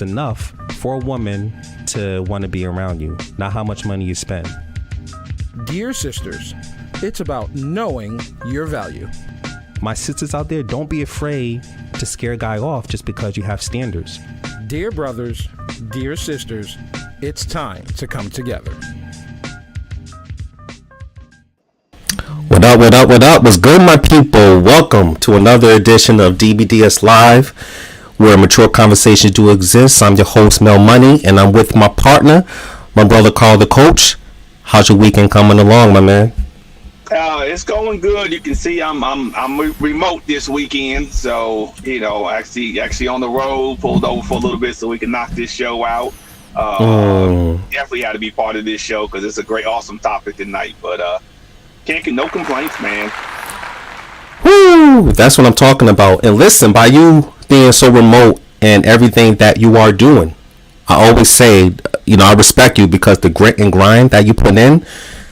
enough for a woman to want to be around you, not how much money you spend. Dear sisters, it's about knowing your value. My sisters out there, don't be afraid to scare a guy off just because you have standards. Dear brothers, dear sisters, it's time to come together. What up, what up, what up? What's good, my people? Welcome to another edition of DBDS Live, where mature conversations do exist. I'm your host, Mel Money, and I'm with my partner, my brother Carl the Coach. How's your weekend coming along, my man? It's going good. You can see I'm remote this weekend, so actually on the road, pulled over for a little bit so we can knock this show out. Definitely had to be part of this show because it's a great, awesome topic tonight. But can't get no complaints, man. Woo! That's what I'm talking about. And listen, by you being so remote and everything that you are doing, I always say, I respect you because the grit and grind that you put in,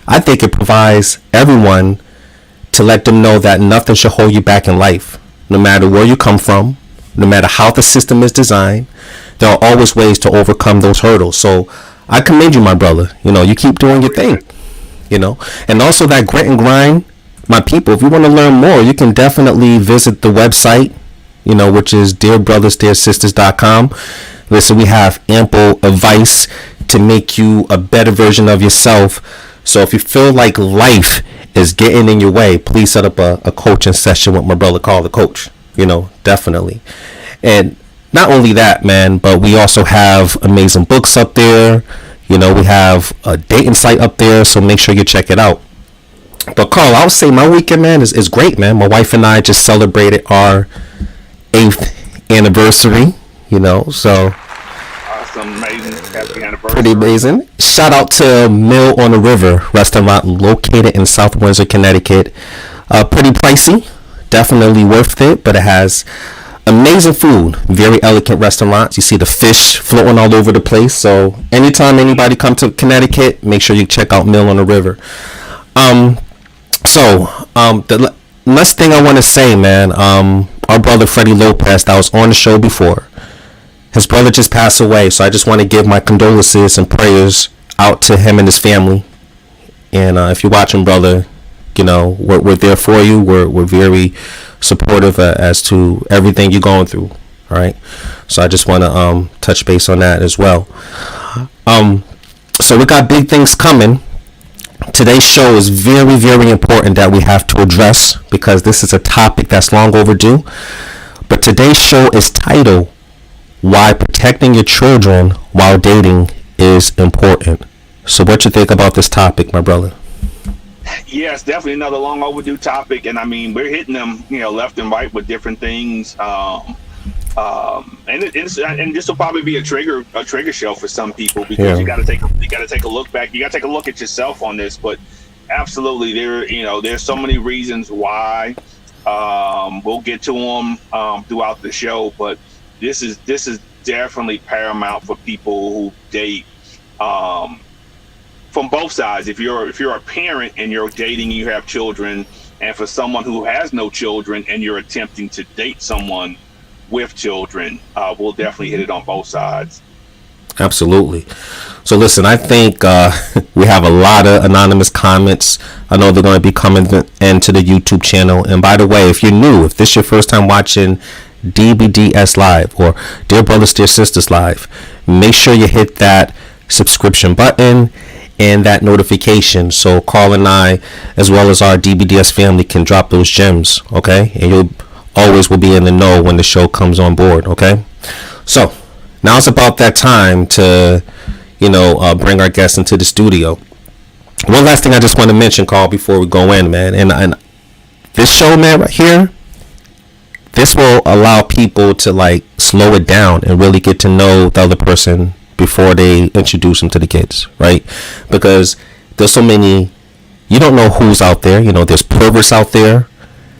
I think it provides everyone to let them know that nothing should hold you back in life. No matter where you come from, no matter how the system is designed, there are always ways to overcome those hurdles. So I commend you, my brother. You keep doing your thing, and also that grit and grind. My people, if you want to learn more, you can definitely visit the website, which is dearbrothersdearsisters.com. Listen, we have ample advice to make you a better version of yourself. So if you feel like life is getting in your way, please set up a coaching session with my brother Carl the Coach. Definitely. And not only that, man, but we also have amazing books up there. We have a dating site up there, so make sure you check it out. But Carl, I would say my weekend, man, is great, man. My wife and I just celebrated our 8th anniversary, so Awesome, amazing, happy anniversary. Pretty amazing. Shout out to Mill on the River restaurant located in South Windsor, Connecticut. Pretty pricey, definitely worth it, but it has amazing food, very elegant restaurants. You see the fish floating all over the place. So anytime anybody come to Connecticut, make sure you check out Mill on the River. The last thing I want to say, man, our brother Freddie Lopez that was on the show before, his brother just passed away, so I just want to give my condolences and prayers out to him and his family. And if you're watching, brother, we're there for you. We're very supportive as to everything you're going through. All right, so I just want to touch base on that as well. So we got big things coming. Today's show is very, very important that we have to address because this is a topic that's long overdue. But today's show is titled, Why Protecting Your Children While Dating is Important. So what you think about this topic, my brother? Yes, definitely another long overdue topic. And I mean, we're hitting them, left and right with different things. And this will probably be a trigger show for some people because you got to take a look back. You got to take a look at yourself on this. But absolutely, there's so many reasons why. We'll get to them throughout the show, but this is definitely paramount for people who date from both sides. If you're a parent and you're dating, you have children, and for someone who has no children and you're attempting to date someone with children, we'll definitely hit it on both sides. Absolutely. So listen, I think we have a lot of anonymous comments. I know they're going to be coming into the YouTube channel. And by the way, if you're new, if this is your first time watching DBDS Live or Dear Brothers, Dear Sisters Live, make sure you hit that subscription button and that notification so Carl and I, as well as our DBDS family, can drop those gems, okay? And you'll always will be in the know when the show comes on board, okay? So now it's about that time to bring our guests into the studio. One last thing I just want to mention, Carl, before we go in, man, and this show, man, right here, this will allow people to slow it down and really get to know the other person before they introduce them to the kids, right? Because there's so many, you don't know who's out there. There's perverts out there.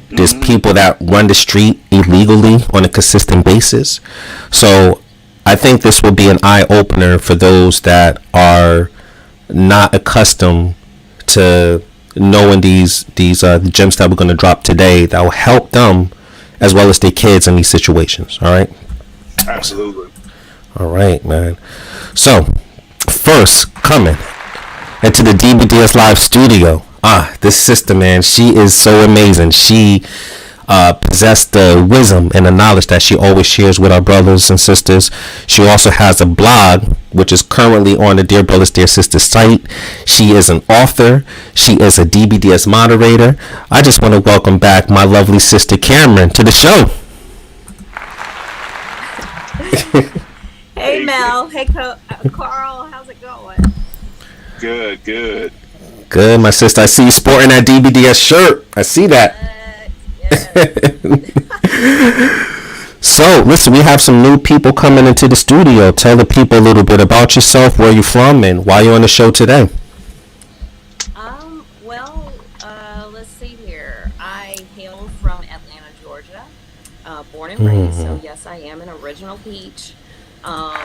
There's people that run the street illegally on a consistent basis. So I think this will be an eye-opener for those that are not accustomed to knowing these gems that we're going to drop today that will help them as well as their kids in these situations. All right? Absolutely. All right, man. So, first coming into the DBDS Live studio. This sister, man, she is so amazing. She possessed the wisdom and the knowledge that she always shares with our brothers and sisters. She also has a blog, which is currently on the Dear Brothers, Dear Sisters site. She is an author. She is a DBDS moderator. I just want to welcome back my lovely sister Cameron to the show. Hey Mel, hey Carl, how's it going? Good, good. Good, my sister. I see you sporting that DBDS shirt. I see that. Yes. So, listen, we have some new people coming into the studio. Tell the people a little bit about yourself, where you're from, and why you're on the show today. Well, let's see here. I hail from Atlanta, Georgia, born and raised. So yes, I am an original peach. Not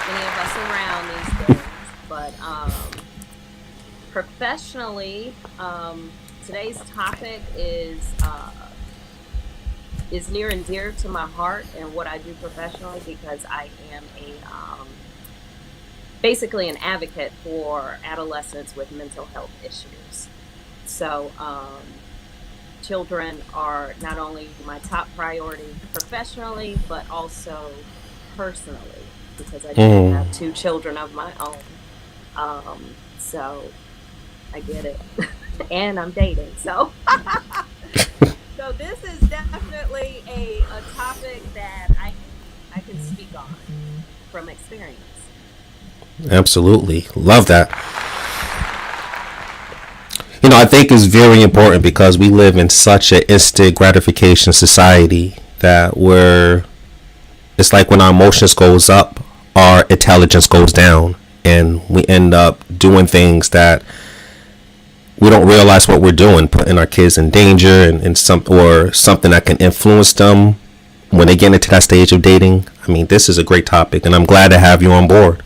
many of us around these days, but professionally, today's topic is near and dear to my heart and what I do professionally, because I am basically an advocate for adolescents with mental health issues. So children are not only my top priority professionally, but also personally, because I do have 2 children of my own. So I get it. And I'm dating, so so this is definitely a topic that I can speak on from experience. Absolutely. Love that. You know, I think it's very important because we live in such an instant gratification society that it's like when our emotions goes up, our intelligence goes down, and we end up doing things that we don't realize what we're doing, putting our kids in danger and something that can influence them when they get into that stage of dating. I mean, this is a great topic, and I'm glad to have you on board.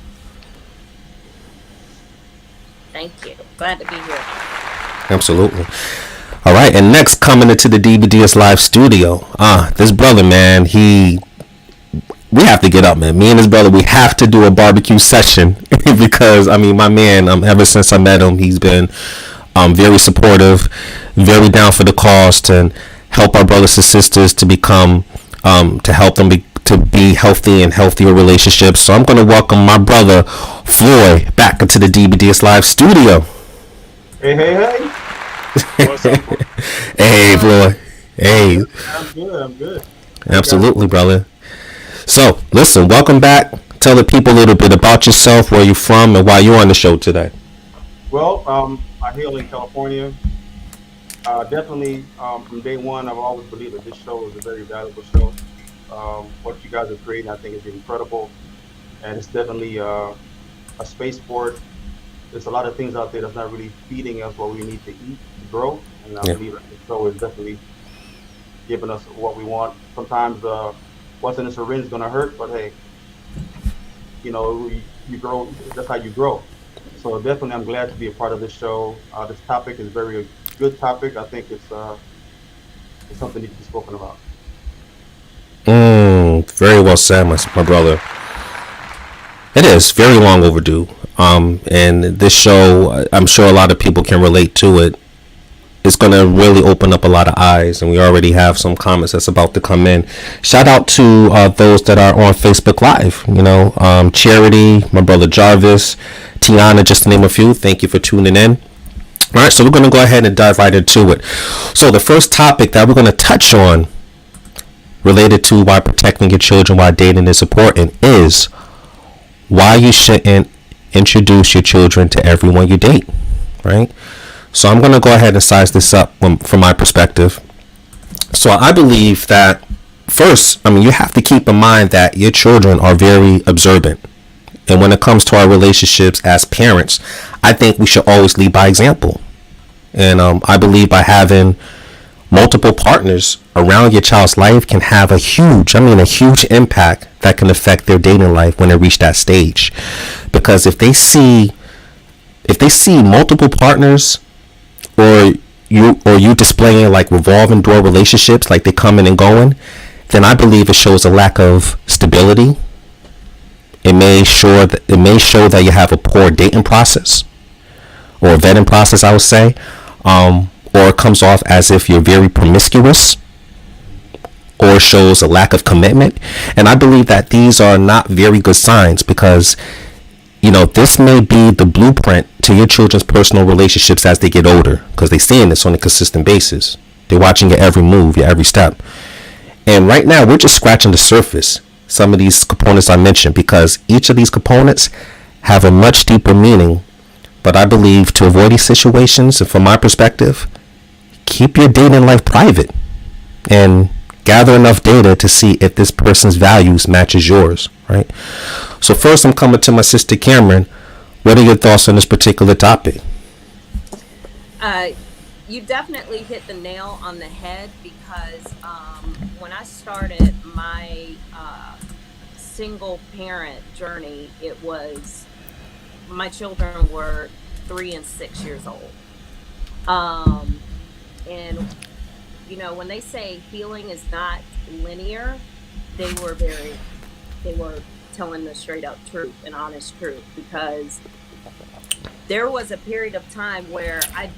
Thank you. Glad to be here. Absolutely. All right, and next coming into the DBDS Live studio, this brother, man, we have to get up, man. Me and his brother, we have to do a barbecue session because, I mean, my man, ever since I met him, he's been very supportive, very down for the cause to help our brothers and sisters to become, to help them to be healthy and healthier relationships. So I'm going to welcome my brother, Floyd, back into the DBDS Live studio. Hey. What's up? Hey, Floyd. Hey. I'm good. Absolutely, brother. So, listen, welcome back. Tell the people a little bit about yourself, where you're from, and why you're on the show today. Well, I hail in California. Definitely, from day one, I've always believed that this show is a very valuable show. What you guys are creating, I think, is incredible. And it's definitely a space for it. There's a lot of things out there that's not really feeding us what we need to eat to grow. And I believe that this show is definitely giving us what we want. Sometimes what's in the syringe is going to hurt, but hey, you know, you grow, that's how you grow. So definitely I'm glad to be a part of this show. This topic is very good topic. I think it's something that needs to be spoken about. Very well said, my brother. It is very long overdue. And this show, I'm sure a lot of people can relate to it. It's going to really open up a lot of eyes, and we already have some comments that's about to come in. Shout out to those that are on Facebook Live, you know, Charity, my brother Jarvis, Tiana, just to name a few. Thank you for tuning in. All right, so we're going to go ahead and dive right into it. So the first topic that we're going to touch on related to why protecting your children while dating is important is why you shouldn't introduce your children to everyone you date, right? So I'm going to go ahead and size this up from my perspective. So I believe that first, I mean, you have to keep in mind that your children are very observant. And when it comes to our relationships as parents, I think we should always lead by example. And I believe by having multiple partners around your child's life can have a huge impact that can affect their dating life when they reach that stage. Because if they see multiple partners or you displaying like revolving door relationships, like they coming and going, then I believe it shows a lack of stability It may show that you have a poor dating process or a vetting process, I would say, or it comes off as if you're very promiscuous, or shows a lack of commitment. And I believe that these are not very good signs, because this may be the blueprint to your children's personal relationships as they get older, because they're seeing this on a consistent basis. They're watching your every move, your every step. And right now, we're just scratching the surface, some of these components I mentioned, because each of these components have a much deeper meaning. But I believe to avoid these situations, and from my perspective, keep your dating life private and gather enough data to see if this person's values matches yours, right? So first, I'm coming to my sister Cameron. What are your thoughts on this particular topic? You definitely hit the nail on the head, because when I started my single parent journey, my children were 3 and 6 years old. And when they say healing is not linear, they were telling the straight up truth and honest truth, because there was a period of time where I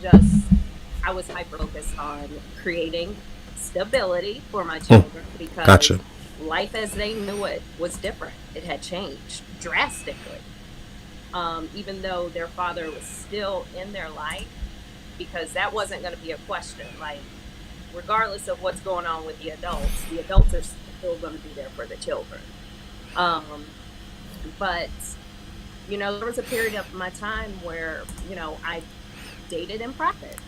was hyper focused on creating stability for my children, because Gotcha. life as they knew it was different. It had changed drastically. Even though their father was still in their life, because that wasn't going to be a question. Like, regardless of what's going on with the adults are still going to be there for the children. But there was a period of my time where I dated in private,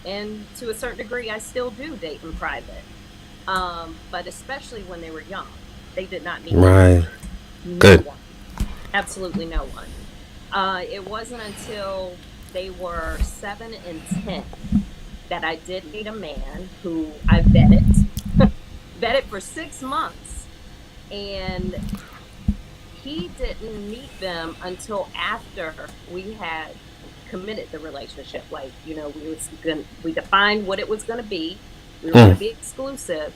and to a certain degree I still do date in private, but especially when they were young. They did not need Right. Good. one. Absolutely no one. It wasn't until they were 7 and 10 that I did meet a man who I vetted for 6 months, and he didn't meet them until after we had committed the relationship. Like, we defined what it was going to be. We were going to be exclusive.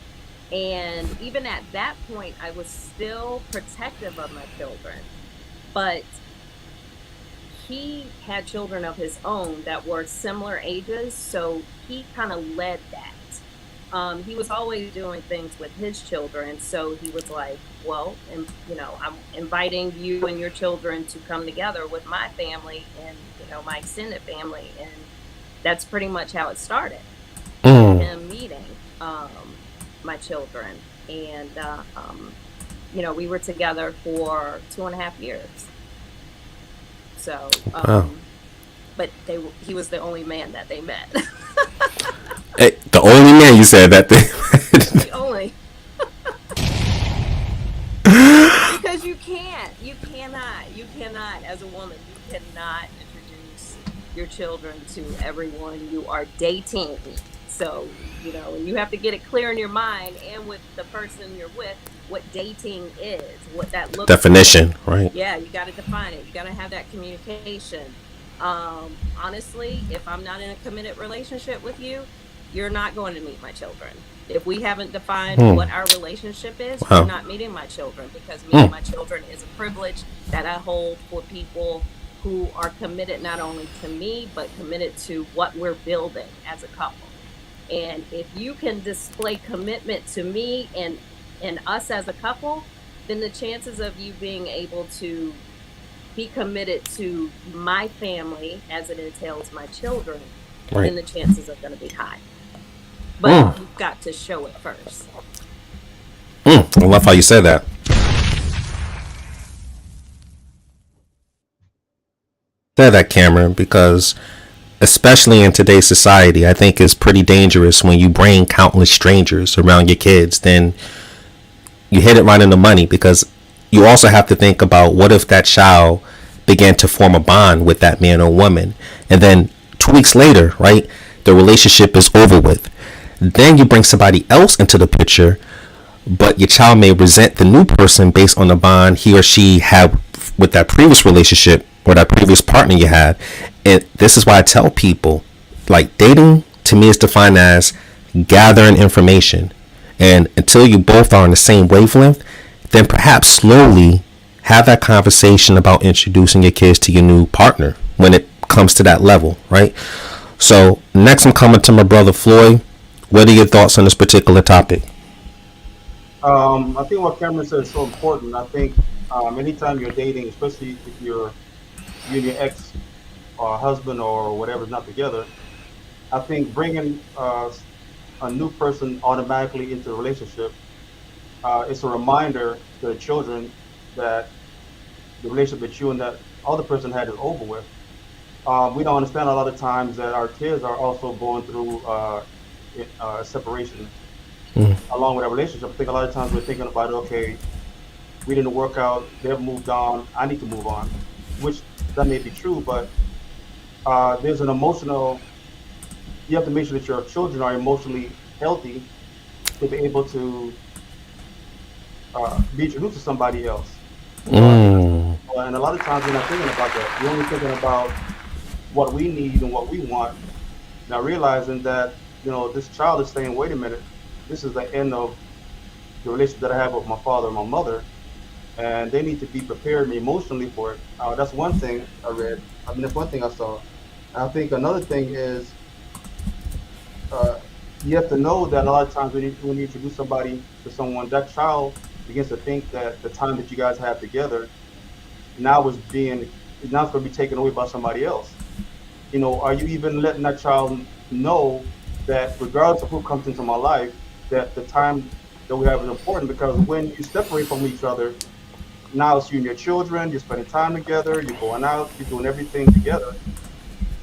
And even at that point, I was still protective of my children. But he had children of his own that were similar ages, so he kind of led that. He was always doing things with his children, so he was like, well, I'm inviting you and your children to come together with my family and my extended family, and that's pretty much how it started. Him meeting my children, and we were together for 2.5 years. So, but he was the only man that they met. Hey, the only man you said that thing. The only. Because you cannot, as a woman, you cannot introduce your children to everyone you are dating. So, you have to get it clear in your mind and with the person you're with, what dating is, what that looks Definition, like. right? Yeah, you got to define it. You got to have that communication. Honestly, if I'm not in a committed relationship with you, you're not going to meet my children. If we haven't defined what our relationship is, you're not meeting my children, because meeting my children is a privilege that I hold for people who are committed not only to me, but committed to what we're building as a couple. And if you can display commitment to me and us as a couple, then the chances of you being able to be committed to my family as it entails my children, then the chances are going to be high. But you've got to show it first. I love how you said that. Say that, Cameron, because especially in today's society, I think it's pretty dangerous when you bring countless strangers around your kids. Then you hit it right in the money, because you also have to think about, what if that child began to form a bond with that man or woman, and then 2 weeks later, right, the relationship is over with. Then you bring somebody else into the picture, but your child may resent the new person based on the bond he or she had with that previous relationship or that previous partner you had. And this is why I tell people, like, dating to me is defined as gathering information. And until you both are on the same wavelength, then perhaps slowly have that conversation about introducing your kids to your new partner when it comes to that level, right? So next, I'm coming to my brother Floyd. What are your thoughts on this particular topic? I think what Cameron said is so important. I think anytime you're dating, especially if you and your ex or husband or whatever is not together, I think bringing a new person automatically into a relationship, it's a reminder to the children that the relationship that you and that other person had is over with. We don't understand a lot of times that our kids are also going through separation along with our relationship. I think a lot of times we're thinking about, okay, we didn't work out, they've moved on, I need to move on, which that may be true, but there's an emotional, you have to make sure that your children are emotionally healthy to be able to be introduced to somebody else. And a lot of times we're not thinking about that. We're only thinking about what we need and what we want, now realizing that, this child is saying, wait a minute, this is the end of the relationship that I have with my father and my mother, and they need to be prepared emotionally for it. That's one thing I read. That's one thing I saw. I think another thing is you have to know that a lot of times when you introduce somebody to someone, that child begins to think that the time that you guys have together now is now it's going to be taken away by somebody else. Are you even letting that child know that regardless of who comes into my life, that the time that we have is important? Because when you separate from each other, now it's you and your children, you're spending time together, you're going out, you're doing everything together.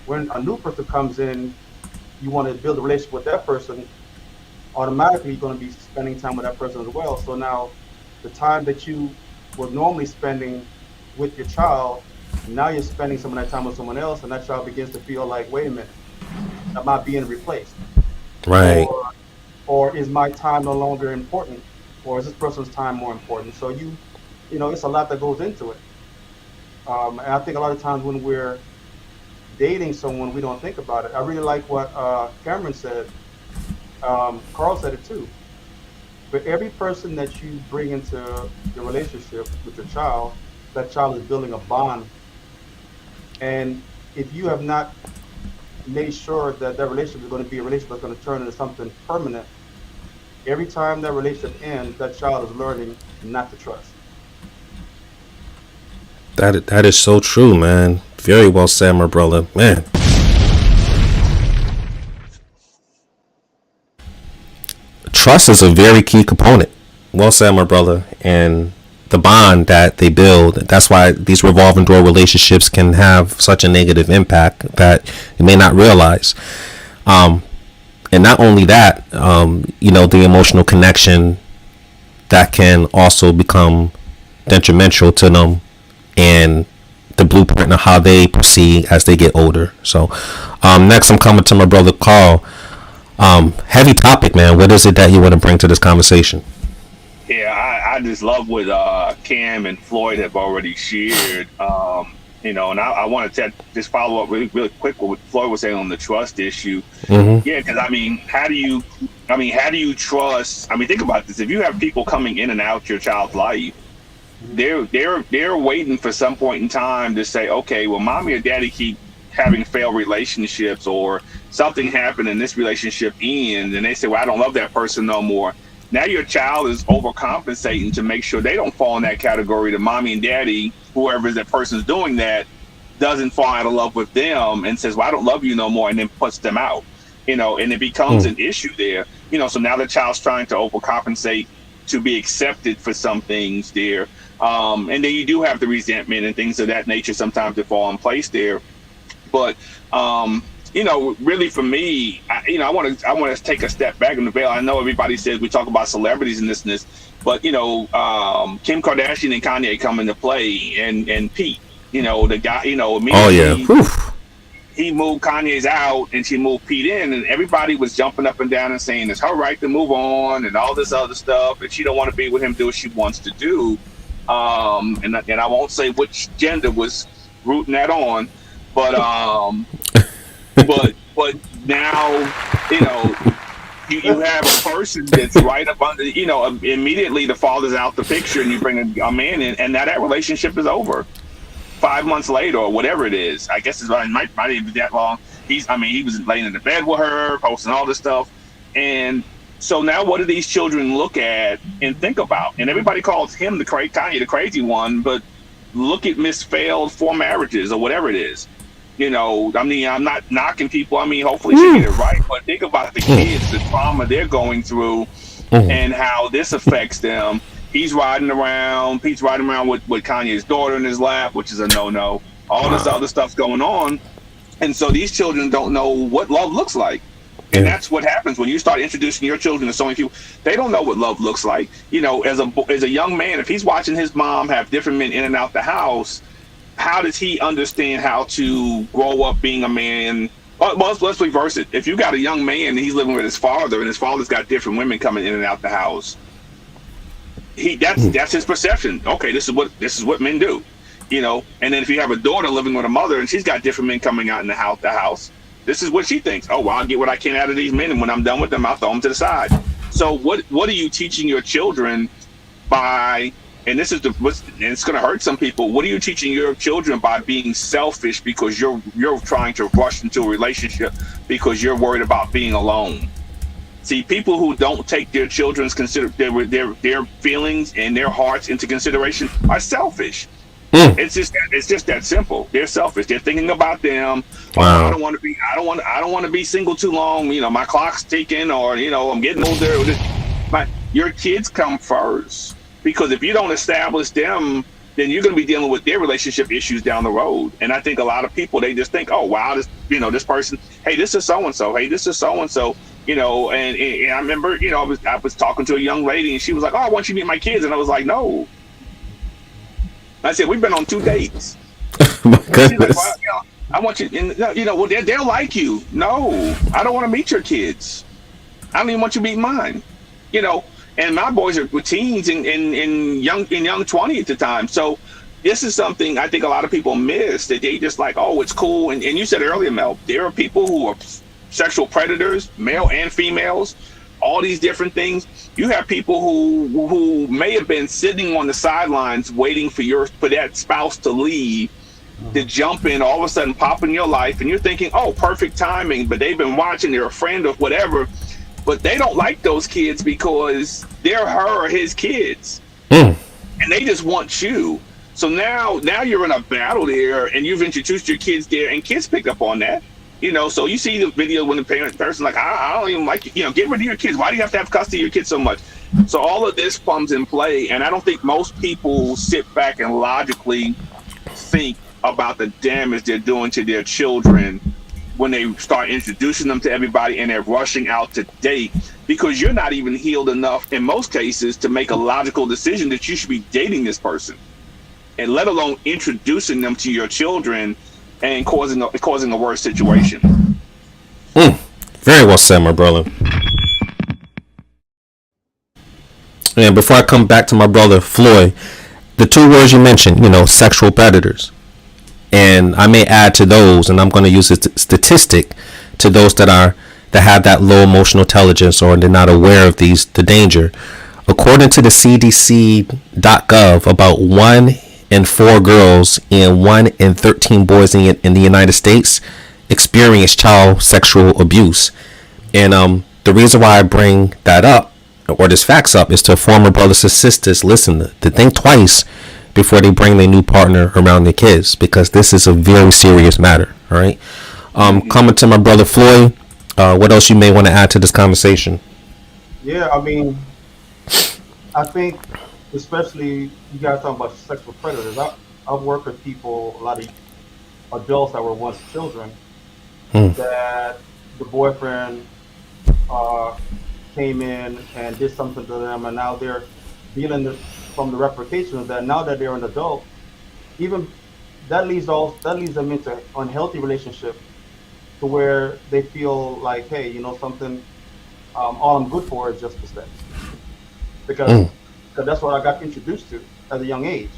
When a new person comes in, you want to build a relationship with that person, automatically you're going to be spending time with that person as well. So now the time that you were normally spending with your child, now you're spending some of that time with someone else, and that child begins to feel like, wait a minute, am I being replaced? Right. Or is my time no longer important? Or is this person's time more important? So it's a lot that goes into it. And I think a lot of times when we're dating someone, we don't think about it. I really like what Cameron said. Carl said it too. For every person that you bring into the relationship with your child, that child is building a bond. And if you have not made sure that relationship is going to be a relationship that's going to turn into something permanent, every time that relationship ends, that child is learning not to trust. That is so true, man. Very well said, my brother. Man. Trust is a very key component. Well said, my brother. And the bond that they build, that's why these revolving door relationships can have such a negative impact that you may not realize. And not only that, the emotional connection that can also become detrimental to them and the blueprint of how they proceed as they get older. So next I'm coming to my brother Carl. Heavy topic, man. What is it that you want to bring to this conversation? Yeah, I just love what Cam and Floyd have already shared. And I want to just follow up really quick with what Floyd was saying on the trust issue. Mm-hmm. Yeah, because how do you trust? Think about this. If you have people coming in and out your child's life, they're waiting for some point in time to say, okay, well, mommy or daddy keep having failed relationships, or something happened and this relationship ends, and they say, well, I don't love that person no more. Now your child is overcompensating to make sure they don't fall in that category, that mommy and daddy, whoever that person's doing that, doesn't fall out of love with them and says, well, I don't love you no more, and then puts them out, and it becomes an issue there. So now the child's trying to overcompensate to be accepted for some things there. And then you do have the resentment and things of that nature sometimes that fall in place there. But really for me, I want to take a step back in the veil. I know everybody says we talk about celebrities and this, but Kim Kardashian and Kanye come into play, and Pete, the guy, immediately. Oh yeah. Whew. He moved Kanye's out and she moved Pete in, and everybody was jumping up and down and saying it's her right to move on and all this other stuff, and she don't want to be with him, do what she wants to do. And I won't say which gender was rooting that on, but but now you have a person that's right up under, immediately the father's out the picture, and you bring a man in, and now that relationship is over. 5 months later, or whatever it is, I guess it might even be that long. He was laying in the bed with her, posting all this stuff, and so now what do these children look at and think about? And everybody calls him Kanye the crazy one, but look at Miss Failed 4 marriages or whatever it is. I'm not knocking people. Hopefully she get it right, but think about the kids, the trauma they're going through, and how this affects them. He's riding around with Kanye's daughter in his lap, which is a no-no. All this other stuff's going on. And so these children don't know what love looks like. And that's what happens when you start introducing your children to so many people. They don't know what love looks like. As a young man, if he's watching his mom have different men in and out the house, how does he understand how to grow up being a man? Well, let's reverse it. If you got a young man and he's living with his father, and his father's got different women coming in and out the house, that's his perception. Okay, this is what men do, And then if you have a daughter living with a mother and she's got different men coming out in the house, this is what she thinks. Oh, well, I'll get what I can out of these men, and when I'm done with them, I'll throw them to the side. So what are you teaching your children by? And this is and it's going to hurt some people. What are you teaching your children by being selfish because you're trying to rush into a relationship because you're worried about being alone? See, people who don't take their children's their feelings and their hearts into consideration are selfish. It's just that simple. They're selfish. They're thinking about them. Wow. I don't want to be single too long. My clock's ticking, or I'm getting older. Your kids come first, because if you don't establish them, then you're going to be dealing with their relationship issues down the road. And I think a lot of people, they just think, oh wow, this person, hey, this is so and so, hey, this is so and so. And I remember, I was talking to a young lady, and she was like, oh, I want you to meet my kids. And I was like, no. I said, we've been on 2 dates. My goodness. Like, well, I want you, well, they'll like you. No, I don't want to meet your kids. I don't even want you to meet mine. And my boys were teens and young 20 at the time. So this is something I think a lot of people miss, that they just like, oh, it's cool. And you said earlier, Mel, there are people who are sexual predators, male and females, all these different things. You have people who may have been sitting on the sidelines waiting for that spouse to leave, to jump in, all of a sudden pop in your life, and you're thinking, oh, perfect timing, but they've been watching, they're a friend or whatever, but they don't like those kids because they're her or his kids, and they just want you. So now you're in a battle there, and you've introduced your kids there, and kids pick up on that. So you see the video when the person like, I don't even like you. Get rid of your kids. Why do you have to have custody of your kids so much? So all of this comes in play, and I don't think most people sit back and logically think about the damage they're doing to their children when they start introducing them to everybody and they're rushing out to date, because you're not even healed enough in most cases to make a logical decision that you should be dating this person, and let alone introducing them to your children and causing a worse situation. Very well said, my brother. And before I come back to my brother Floyd, the 2 words you mentioned, sexual predators, and I may add to those, and I'm going to use a statistic to those that have that low emotional intelligence, or they're not aware of the danger. According to the CDC.gov, about 1 in 4 girls and 1 in 13 boys in the United States experience child sexual abuse. And the reason why I bring that up, or this facts up, is to former brothers and sisters listen to think twice before they bring their new partner around their kids, because this is a very serious matter. All right. Coming to my brother Floyd, what else you may want to add to this conversation? Yeah, I think, especially you guys talking about sexual predators. I've worked with people, a lot of adults that were once children, that the boyfriend came in and did something to them, and now they're dealing from the repercussions of that. Now that they're an adult, even that leads them into unhealthy relationship, to where they feel like, hey, something, all I'm good for is just the sex, because that's what I got introduced to at a young age,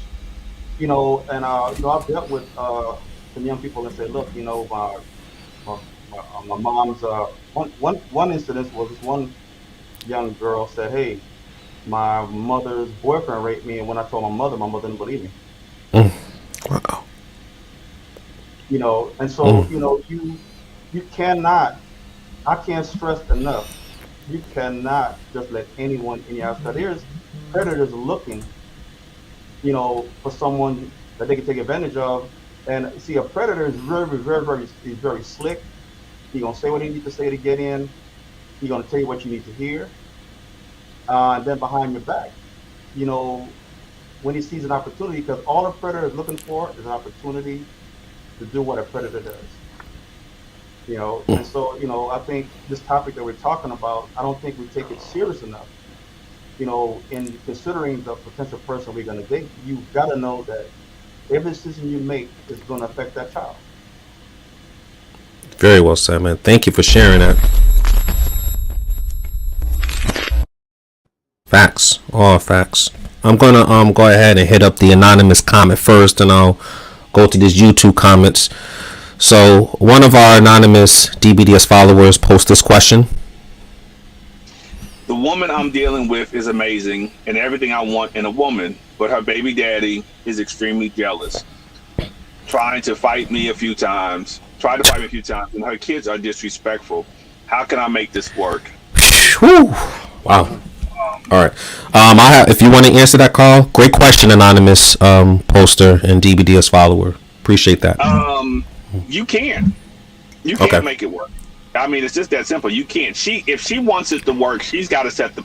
and I've dealt with some young people and said, look, my mom's one incident was this one young girl said, "Hey, my mother's boyfriend raped me," and when I told my mother didn't believe me. Mm. Wow. And so Mm. you cannot. I can't stress enough. You cannot just let anyone in your house. Because there's predators looking, for someone that they can take advantage of. And see, a predator is he's very slick. He's gonna say what he needs to say to get in. He's gonna tell you what you need to hear. And then behind your back, you know, when he sees an opportunity, because all a predator is looking for is an opportunity to do what a predator does. And so I think this topic that we're talking about, I don't think we take it serious enough. In considering the potential person we're going to date, you got to know that every decision you make is going to affect that child. Very well said, man. Thank you for sharing that. Facts. All facts. I'm gonna go ahead and hit up the anonymous comment first, and I'll go to these YouTube comments. So one of our anonymous DBDS followers posted this question. The woman I'm dealing with is amazing and everything I want in a woman, but her baby daddy is extremely jealous. Tried to fight me a few times, and her kids are disrespectful. How can I make this work? Whew. Wow. All right. If you want to answer that call, great question, anonymous poster and DBDS follower. Appreciate that. You can Okay. make it work. I mean, it's just that simple. You can't. If she wants it to work, she's got to set the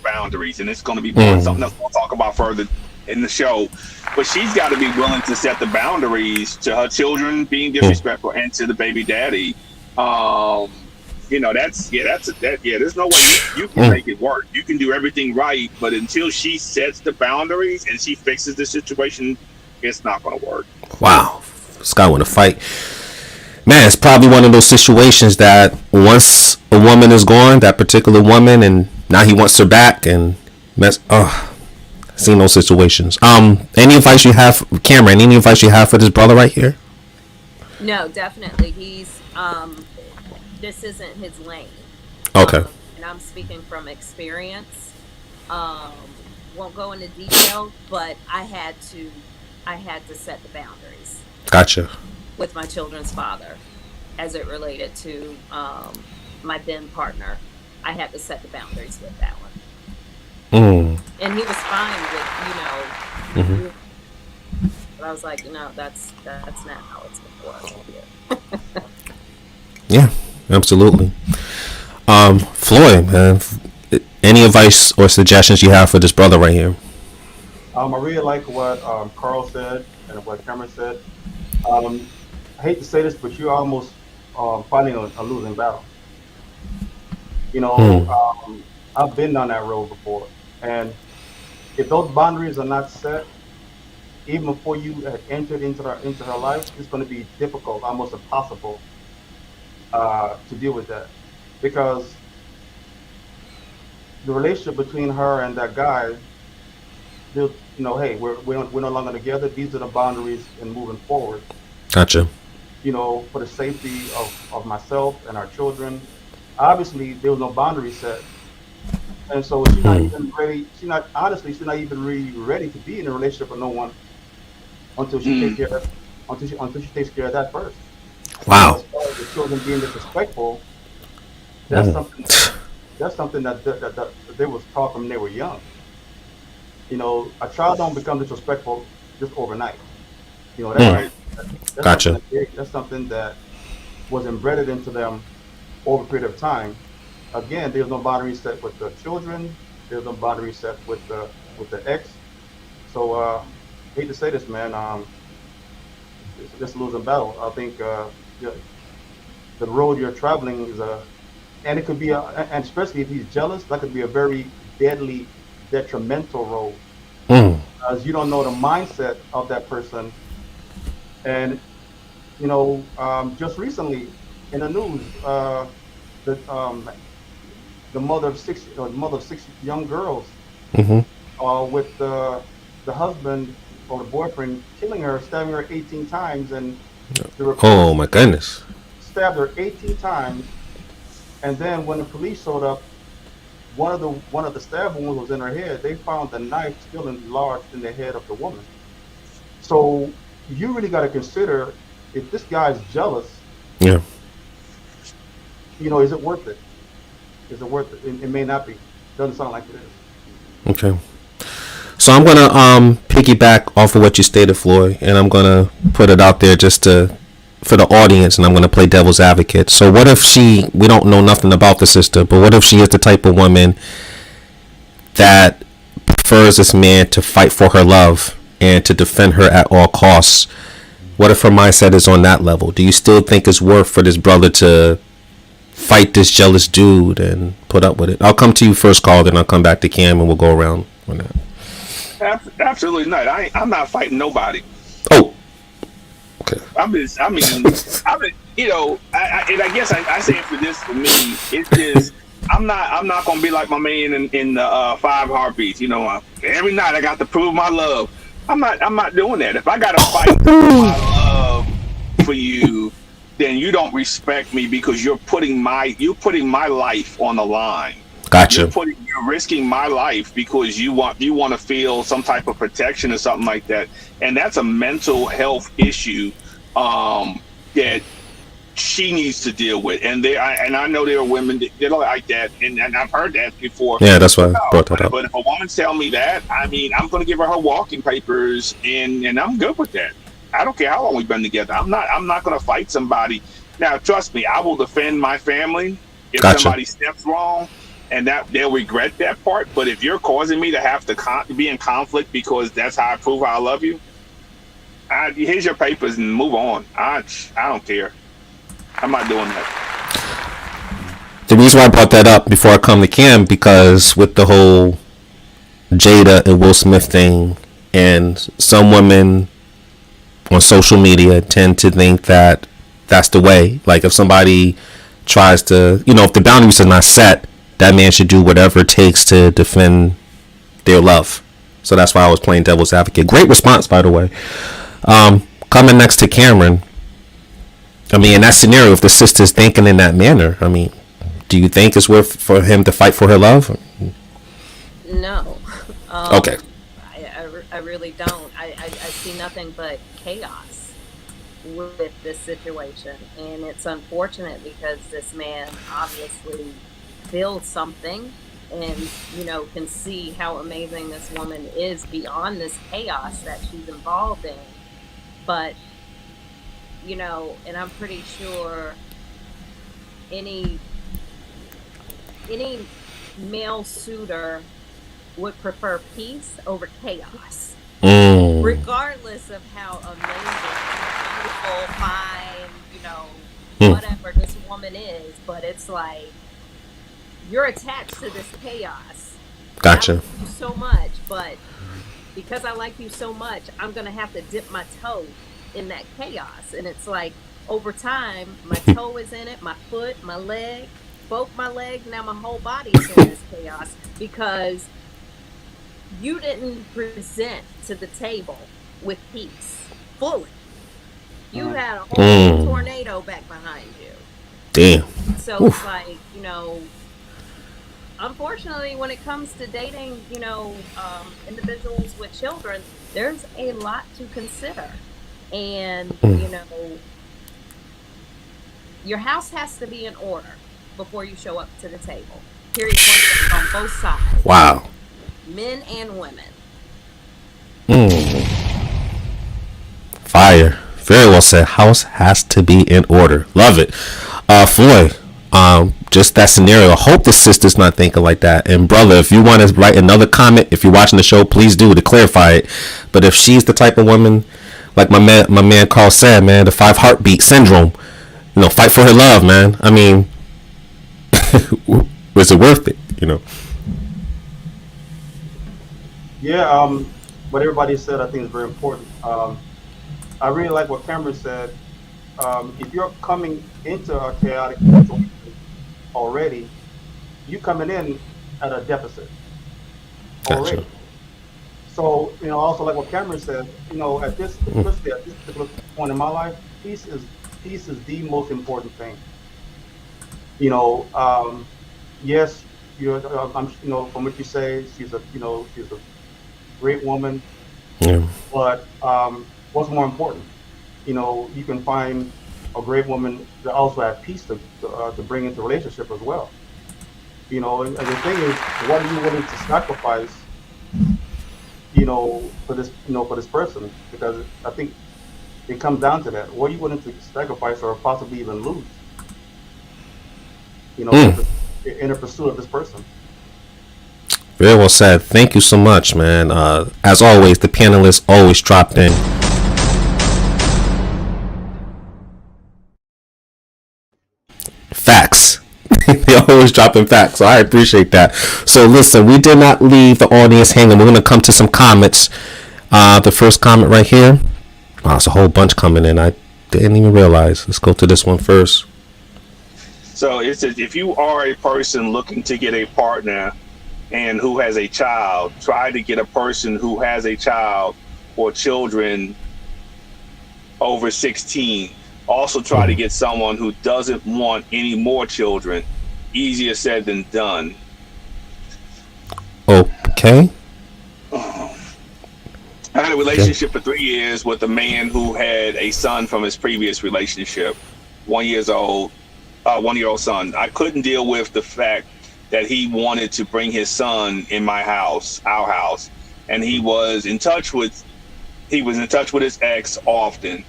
boundaries, and it's going to be something else we'll talk about further in the show. But she's got to be willing to set the boundaries to her children being disrespectful and to the baby daddy. There's no way you can make it work. You can do everything right, but until she sets the boundaries and she fixes the situation, it's not going to work. Wow. This guy want to fight. Man, it's probably one of those situations that once a woman is gone, that particular woman, and now he wants her back and seen those situations. Any advice you have, Cameron, any advice you have for this brother right here? No, definitely. He's this isn't his lane. Okay. And I'm speaking from experience. Won't go into detail, but I had to set the boundaries. Gotcha. With my children's father, as it related to my then partner. I had to set the boundaries with that one. And he was fine with, but I was like, that's not how it's going to work. Yeah, absolutely. Floyd, man, any advice or suggestions you have for this brother right here? I really like what Carl said and what Cameron said. I hate to say this, but you're almost fighting a losing battle. I've been down that road before, and if those boundaries are not set, even before you had entered into her life, it's going to be difficult, almost impossible, to deal with that, because the relationship between her and that guy, hey, we're no longer together. These are the boundaries in moving forward. Gotcha. For the safety of myself and our children. Obviously, there was no boundary set, and so she's not even ready. She's not even really ready to be in a relationship with no one until she takes care of, until she takes care of that first. Wow. As far as the children being disrespectful, that's something that they was taught from when they were young. A child don't become disrespectful just overnight. That's right. Gotcha. That's something that was embedded into them over a period of time. Again, there's no boundary set with the children. There's no boundary set with the ex. So, hate to say this, man. It's just a losing battle. I think the road you're traveling is and it could be and especially if he's jealous, that could be a very deadly, detrimental road. Because you don't know the mindset of that person. And just recently in the news, the mother of six young girls, with the husband or the boyfriend killing her, stabbing her 18 times, and oh my goodness, stabbed her 18 times, and then when the police showed up, one of the stab wounds was in her head. They found the knife still enlarged in the head of the woman. So you really got to consider, if this guy's jealous, Yeah. is it worth it? Is it worth it? It may not be. Doesn't sound like it is. Okay. So I'm gonna piggyback off of what you stated, Floyd, and I'm gonna put it out there just to for the audience, and I'm gonna play devil's advocate. So what if we don't know nothing about the sister, but what if she is the type of woman that prefers this man to fight for her love and to defend her at all costs? What if her mindset is on that level? Do you still think it's worth for this brother to fight this jealous dude and put up with it? I'll come to you first, Carl, then I'll come back to Cam, and we'll go around on that. Absolutely not. I'm not fighting nobody. Oh, okay. I mean, and I guess I say it for this, for me, it's just, I'm not gonna be like my man in the Five Heartbeats. Every night I got to prove my love. I'm not doing that. If I gotta fight for my love for you, then you don't respect me, because you're putting my life on the line. Gotcha. You're risking my life because you want to feel some type of protection or something like that, and that's a mental health issue that she needs to deal with. And I know there are women that are like that, and I've heard that before. Yeah, that's why I brought that up. But if a woman tell me that, I mean, I'm going to give her walking papers, and I'm good with that. I don't care how long we've been together. I'm not going to fight somebody. Now, trust me, I will defend my family if Gotcha. somebody steps wrong, and that they'll regret that part. But if you're causing me to have to be in conflict because that's how I prove I love you, here's your papers and move on. I don't care. I'm not doing that. The reason why I brought that up before I come to Cam, because with the whole Jada and Will Smith thing, and some women on social media tend to think that that's the way. Like, if somebody tries to, if the boundaries are not set, that man should do whatever it takes to defend their love. So that's why I was playing devil's advocate. Great response, by the way. Coming next to Cameron. I mean, in that scenario, if the sister's thinking in that manner, I mean, do you think it's worth for him to fight for her love? No. Okay. I really don't. I see nothing but chaos with this situation, and it's unfortunate because this man obviously feels something, and can see how amazing this woman is beyond this chaos that she's involved in. But and I'm pretty sure any male suitor would prefer peace over chaos, regardless of how amazing, beautiful, fine, whatever this woman is. But it's like, you're attached to this chaos. Gotcha. I like you so much, but because I like you so much, I'm gonna have to dip my toe in that chaos. And it's like, over time, my toe is in it, my foot, my leg, both my legs, now my whole body is in this chaos, because you didn't present to the table with peace fully. You had a whole tornado back behind you. Damn. So it's like, unfortunately, when it comes to dating, individuals with children, there's a lot to consider. And, your house has to be in order before you show up to the table. Period. On both sides. Wow. Men and women. Fire. Very well said. House has to be in order. Love it. Floyd, just that scenario. I hope the sister's not thinking like that. And brother, if you want to write another comment, if you're watching the show, please do, to clarify it. But if she's the type of woman, like my man Carl said, man, the 5 heartbeat syndrome, fight for her love, man. I mean, was it worth it? Yeah, what everybody said, I think, is very important. I really like what Cameron said. If you're coming into a chaotic situation already, you coming in at a deficit already. Gotcha. So, also like what Cameron said, especially at this particular point in my life, peace is the most important thing. Yes, I'm, from what you say, she's a great woman. Yeah. But what's more important? You can find a great woman that also has peace to bring into relationship as well. And the thing is, what are you willing to sacrifice? For this person, because I think it comes down to that. What are you willing to sacrifice or possibly even lose? Mm. In the pursuit of this person. Very well said. Thank you so much, man. As always, the panelists always dropped in. Facts. They always dropping facts, so I appreciate that. So listen, we did not leave the audience hanging. We're gonna come to some comments. The first comment right here. Wow, it's a whole bunch coming in. I didn't even realize. Let's go to this one first. So it says, if you are a person looking to get a partner and who has a child, try to get a person who has a child or children over 16. Also try to get someone who doesn't want any more children. Easier said than done. Okay. I had a relationship for 3 years with a man who had a son from his previous relationship, 1 year old, 1 year old son. I couldn't deal with the fact that he wanted to bring his son in my house, our house, and he was in touch with his ex often.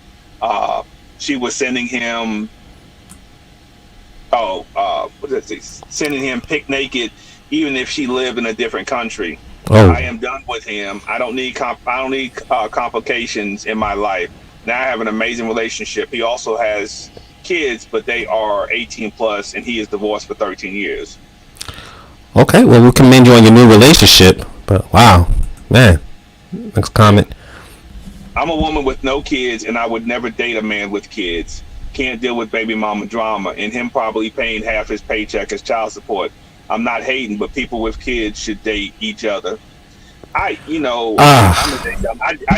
She was sending him, sending him pic naked, even if she lived in a different country. Oh. I am done with him. I don't need complications in my life. Now I have an amazing relationship. He also has kids, but they are 18 plus, and he is divorced for 13 years. Okay, well, we commend you on your new relationship, but wow, man. Next comment. I'm a woman with no kids, and I would never date a man with kids. Can't deal with baby mama drama, and him probably paying half his paycheck as child support. I'm not hating, but people with kids should date each other. I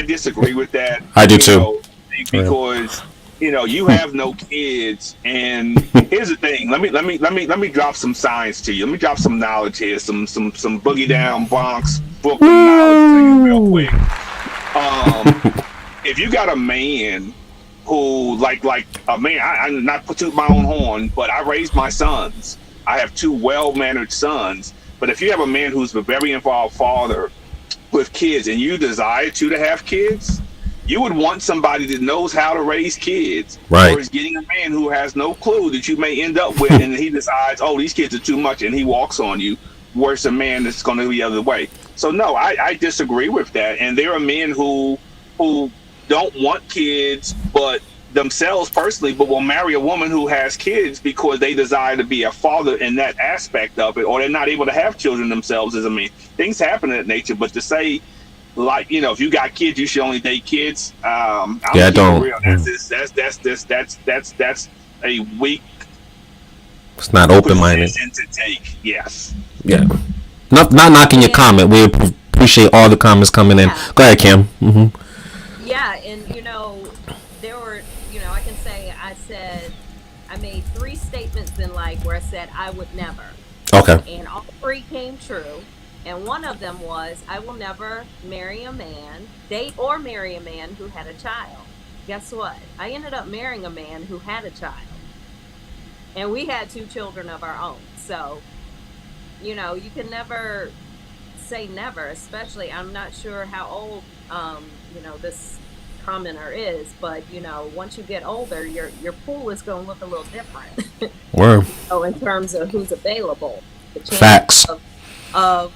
disagree with that. I do too. Because you have no kids, and here's the thing. Let me drop some science to you. Let me drop some knowledge here. Some boogie down Bronx Brooklyn knowledge to you real quick. If you got a man who like a man, I'm not to toot my own horn, but I raised my sons. I have 2 well-mannered sons. But if you have a man who's a very involved father with kids, and you desire to have kids, you would want somebody that knows how to raise kids. Right. Or is getting a man who has no clue that you may end up with, and he decides, oh, these kids are too much, and he walks on you. Worse, a man that's going to go the other way. So no, I disagree with that. And there are men who don't want kids, but themselves personally, but will marry a woman who has kids because they desire to be a father in that aspect of it, or they're not able to have children themselves as a man. Things happen in that nature, but to say, like, if you got kids, you should only date kids. I don't. Real. That's a weak. It's not open-minded. To take. Yes. Yeah. Not knocking your comment. We appreciate all the comments coming in. Go ahead, Kim. Mm-hmm. Yeah, and there were, I can say I made 3 statements in life where I said I would never. Okay. And all 3 came true. And one of them was, I will never marry a man, date or marry a man who had a child. Guess what? I ended up marrying a man who had a child. And we had 2 children of our own. So, you can never say never, especially, I'm not sure how old, this commenter is, but, once you get older, your pool is going to look a little different. Word. In terms of who's available. The Facts. Of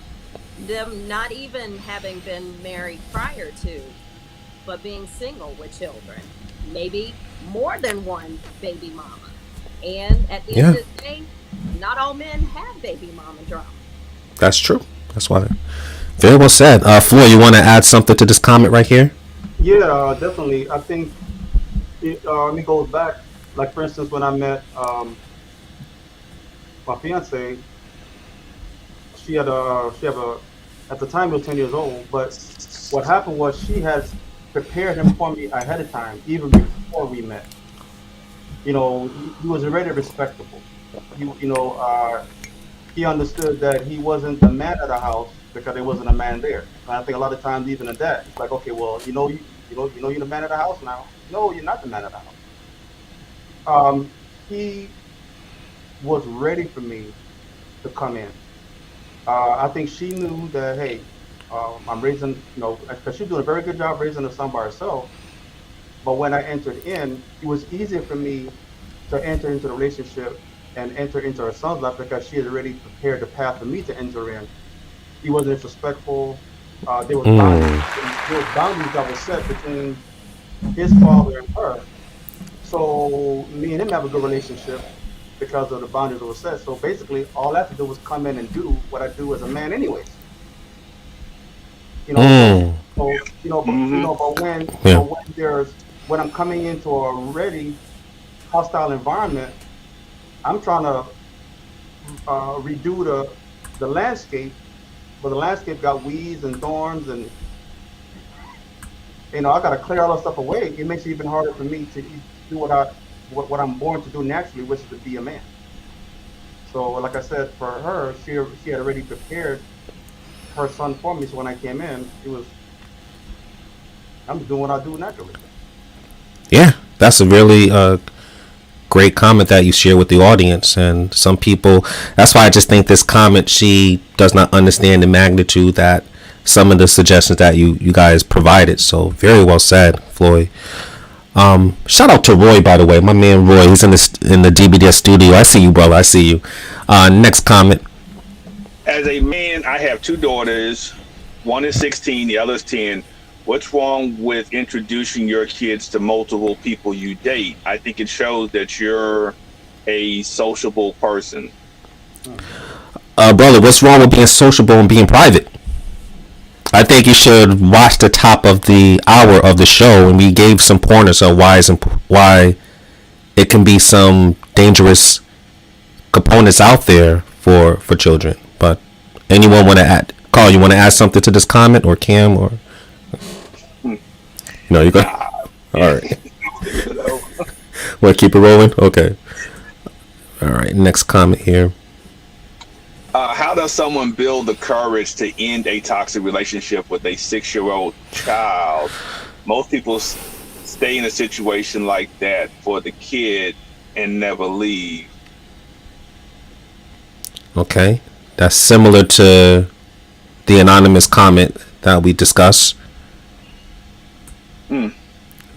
them not even having been married prior to, but being single with children, maybe more than one baby mama. And at the end of the day, not all men have baby mama drama. That's true. That's why. Very well said. Floyd, you want to add something to this comment right here? Yeah, definitely. I think it goes back. Like, for instance, when I met my fiance, she had at the time, he was 10 years old, but what happened was she had prepared him for me ahead of time, even before we met. He was already respectable. he understood that he wasn't the man of the house because there wasn't a man there. And I think a lot of times, even in that, it's like, okay, well, you're the man of the house now. No, you're not the man of the house. He was ready for me to come in. I think she knew that, hey, I'm raising, because she's doing a very good job raising a son by herself. But when I entered in, it was easier for me to enter into the relationship and enter into her son's life because she had already prepared the path for me to enter in. He wasn't disrespectful. There was boundaries that were set between his father and her. So me and him have a good relationship because of the boundaries that were set. So basically, all I have to do was come in and do what I do as a man, anyways. You know, so but when I'm coming into a already hostile environment, I'm trying to redo the landscape, but the landscape got weeds and thorns, and I got to clear all that stuff away. It makes it even harder for me to do what I'm born to do naturally, which is to be a man. So, like I said, for her, she had already prepared her son for me. So when I came in, I'm doing what I do naturally. Yeah, that's a really great comment that you share with the audience. And some people, that's why I just think this comment, she does not understand the magnitude that some of the suggestions that you guys provided. So very well said, Floyd. Shout out to Roy, by the way, my man Roy. He's in the DBDS studio. I see you, brother. I see you. Next comment. As a man, I have two daughters. One is 16, the other is 10. What's wrong with introducing your kids to multiple people you date? I think it shows that you're a sociable person. Brother, what's wrong with being sociable and being private? I think you should watch the top of the hour of the show, and we gave some pointers of why it can be some dangerous components out there for children. But anyone want to add? Carl, you want to add something to this comment, or Cam, or no? You go. All right. Want to keep it rolling? Okay. All right. Next comment here. How does someone build the courage to end a toxic relationship with a 6-year-old child? Most people stay in a situation like that for the kid and never leave. Okay. That's similar to the anonymous comment that we discussed.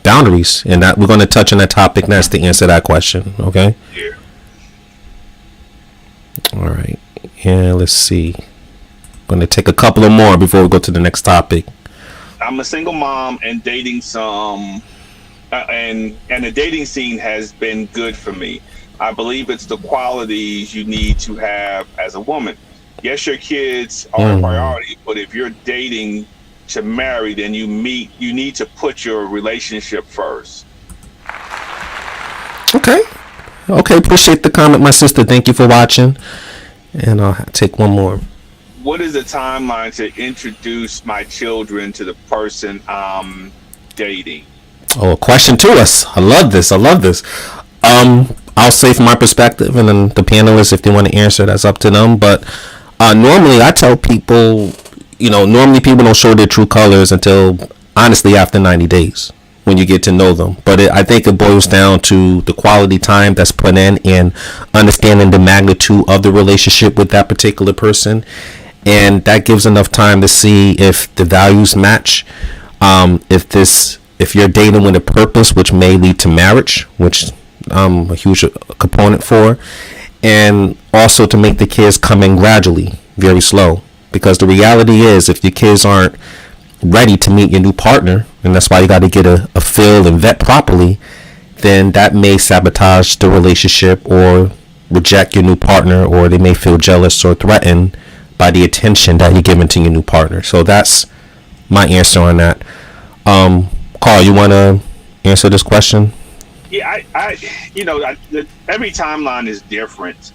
Boundaries. And that we're going to touch on that topic next to answer that question. Okay? Yeah. All right. Yeah, let's see. I'm going to take a couple of more before we go to the next topic. I'm a single mom and dating some, and the dating scene has been good for me. I believe it's the qualities you need to have as a woman. Yes, your kids are a priority, but if you're dating to marry, then you need to put your relationship first. Okay. Appreciate the comment, my sister. Thank you for watching. And I'll take one more. What is the timeline to introduce my children to the person I'm dating? Oh, a question to us. I love this. I'll say from my perspective, and then the panelists, if they want to answer, that's up to them. But normally I tell people, normally people don't show their true colors until, honestly, after 90 days. When you get to know them. But I think it boils down to the quality time that's put in and understanding the magnitude of the relationship with that particular person. And that gives enough time to see if the values match. If you're dating with a purpose, which may lead to marriage, which I'm a huge component for. And also to make the kids come in gradually, very slow. Because the reality is, if your kids aren't ready to meet your new partner, and that's why you got to get a feel and vet properly, then that may sabotage the relationship or reject your new partner, or they may feel jealous or threatened by the attention that you're giving to your new partner. So that's my answer on that. Carl, you want to answer this question? Yeah, every timeline is different,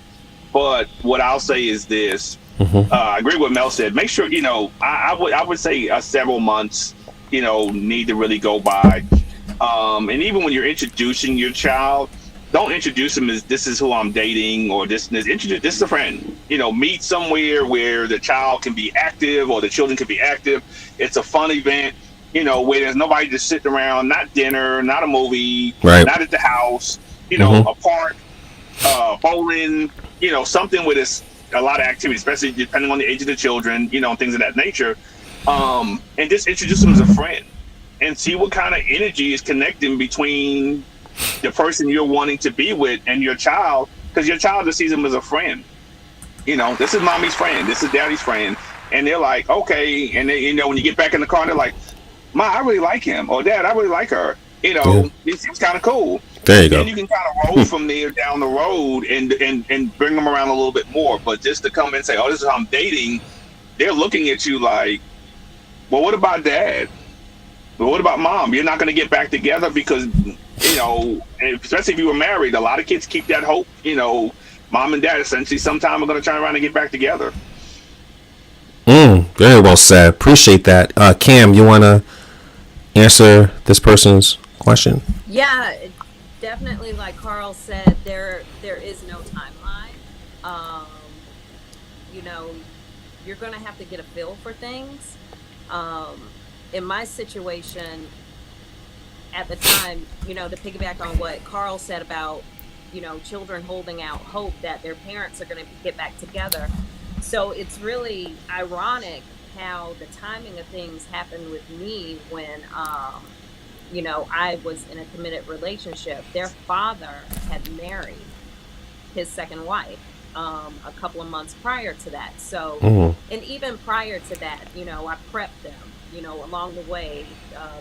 but what I'll say is this. I agree with what Mel said. Make sure, I would say several months, need to really go by. And even when you're introducing your child, don't introduce them as this is who I'm dating or introduce this is a friend. Meet somewhere where the child can be active or the children can be active. It's a fun event, where there's nobody just sitting around, not dinner, not a movie, Right. not at the house, Mhm. a park, bowling, something with a lot of activity, especially depending on the age of the children, things of that nature. And just introduce them as a friend and see what kind of energy is connecting between the person you're wanting to be with and your child, because your child just sees them as a friend. This is mommy's friend, this is daddy's friend, and they're like, okay. And then, when you get back in the car, they're like, Ma, I really like him, or Dad, I really like her. Yeah. It seems kind of cool. There you go. Then you can kind of roll from there down the road and bring them around a little bit more. But just to come and say, oh, this is how I'm dating, they're looking at you like, well, what about Dad? Well, what about Mom? You're not going to get back together because, especially if you were married, a lot of kids keep that hope, Mom and Dad essentially sometime are going to turn around and get back together. Very well said. Appreciate that. Cam, you want to answer this person's question? Yeah, definitely. Like Carl said, there is no timeline. You're going to have to get a feel for things. In my situation at the time, to piggyback on what Carl said about, children holding out hope that their parents are going to get back together. So it's really ironic how the timing of things happened with me when, I was in a committed relationship. Their father had married his second wife a couple of months prior to that. So, and even prior to that, I prepped them, along the way,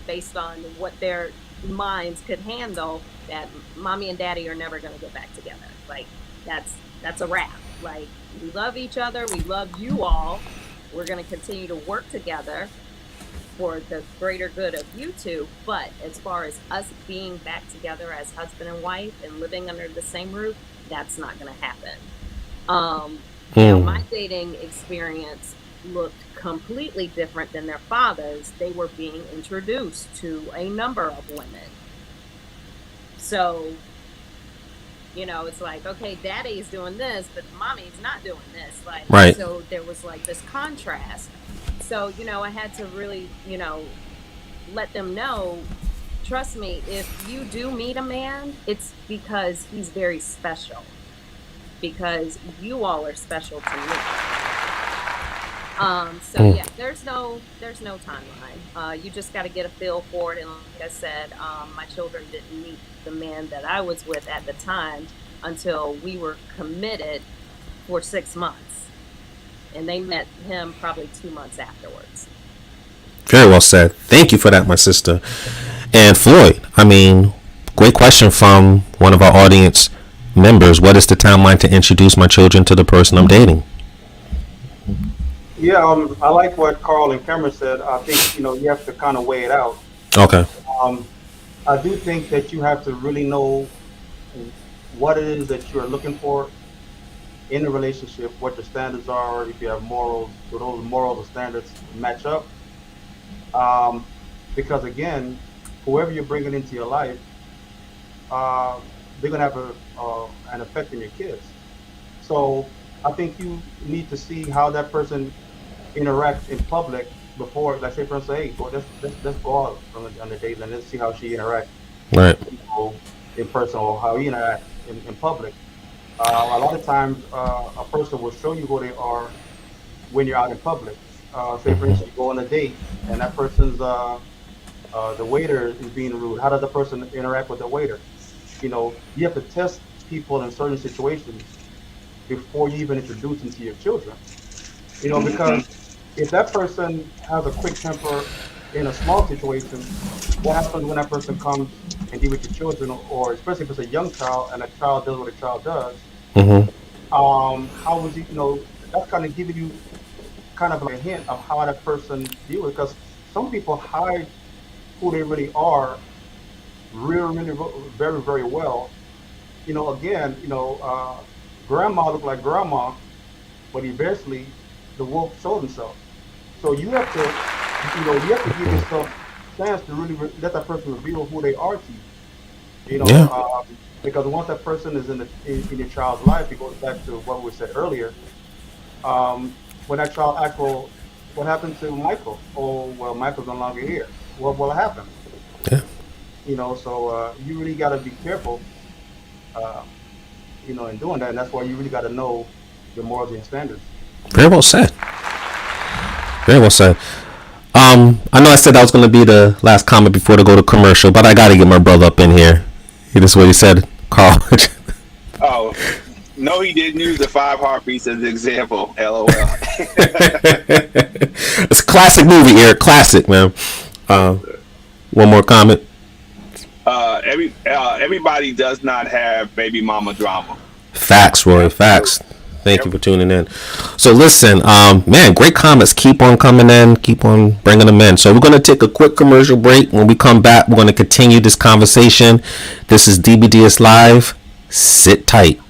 based on what their minds could handle, that mommy and daddy are never going to get back together. Like, that's a wrap. Like, we love each other. We love you all. We're going to continue to work together for the greater good of you two. But as far as us being back together as husband and wife and living under the same roof, that's not going to happen. My dating experience looked completely different than their father's. They were being introduced to a number of women. So, it's like, okay, daddy's doing this, but mommy's not doing this. Like, right. So there was like this contrast. So, I had to really, let them know, trust me, if you do meet a man, it's because he's very special. Because you all are special to me. Yeah, there's no timeline. You just got to get a feel for it. And like I said, my children didn't meet the man that I was with at the time until we were committed for 6 months, and they met him probably 2 months afterwards. Very well said. Thank you for that, my sister. And Floyd, great question from one of our audience members. What is the timeline to introduce my children to the person I'm dating? Yeah, I like what Carl and Cameron said. I think, you have to kind of weigh it out. Okay. I do think that you have to really know what it is that you're looking for in a relationship, what your standards are, if you have morals, do those morals or standards match up? Because again, whoever you're bringing into your life, they're going to have an effect on your kids. So I think you need to see how that person interacts in public before, let's say, for instance, hey, let's go out on a date and let's see how she interacts, right, in person, or how he interacts in public. A lot of times, a person will show you who they are when you're out in public. Say, for instance, you go on a date and that person's the waiter is being rude. How does the person interact with the waiter? You have to test people in certain situations before you even introduce them to your children. Because if that person has a quick temper in a small situation, what happens when that person comes and deal with your children, or especially if it's a young child and a child does what a child does? How was he? That's kind of giving you kind of like a hint of how that person deals with. Because some people hide who they really are, really, very, very well. Grandma looked like grandma, but eventually the wolf showed himself. So you have to, give yourself a chance to really let that person reveal who they are to you. You know, Yeah. because once that person is in your child's life, it goes back to what we said earlier. When that child asks, well, what happened to Michael? Oh, well, Michael's no longer here. Well, what happened? Yeah. You know, so you really got to be careful, uh, you know, in doing that. And that's why you really got to know your morals and standards. Very well said. Very well said. I know I said that was going to be the last comment before to go to commercial, but I got to get my brother up in here. This is what he said, Carl. Oh, no, he didn't use the 5 Heartbeats as an example. LOL. It's a classic movie, Eric. Classic, man. One more comment. Everybody does not have baby mama drama. Facts, Roy. Facts. Thank you for tuning in. So listen, man, great comments. Keep on coming in. Keep on bringing them in. So we're going to take a quick commercial break. When we come back, we're going to continue this conversation. This is DBDS Live. Sit tight.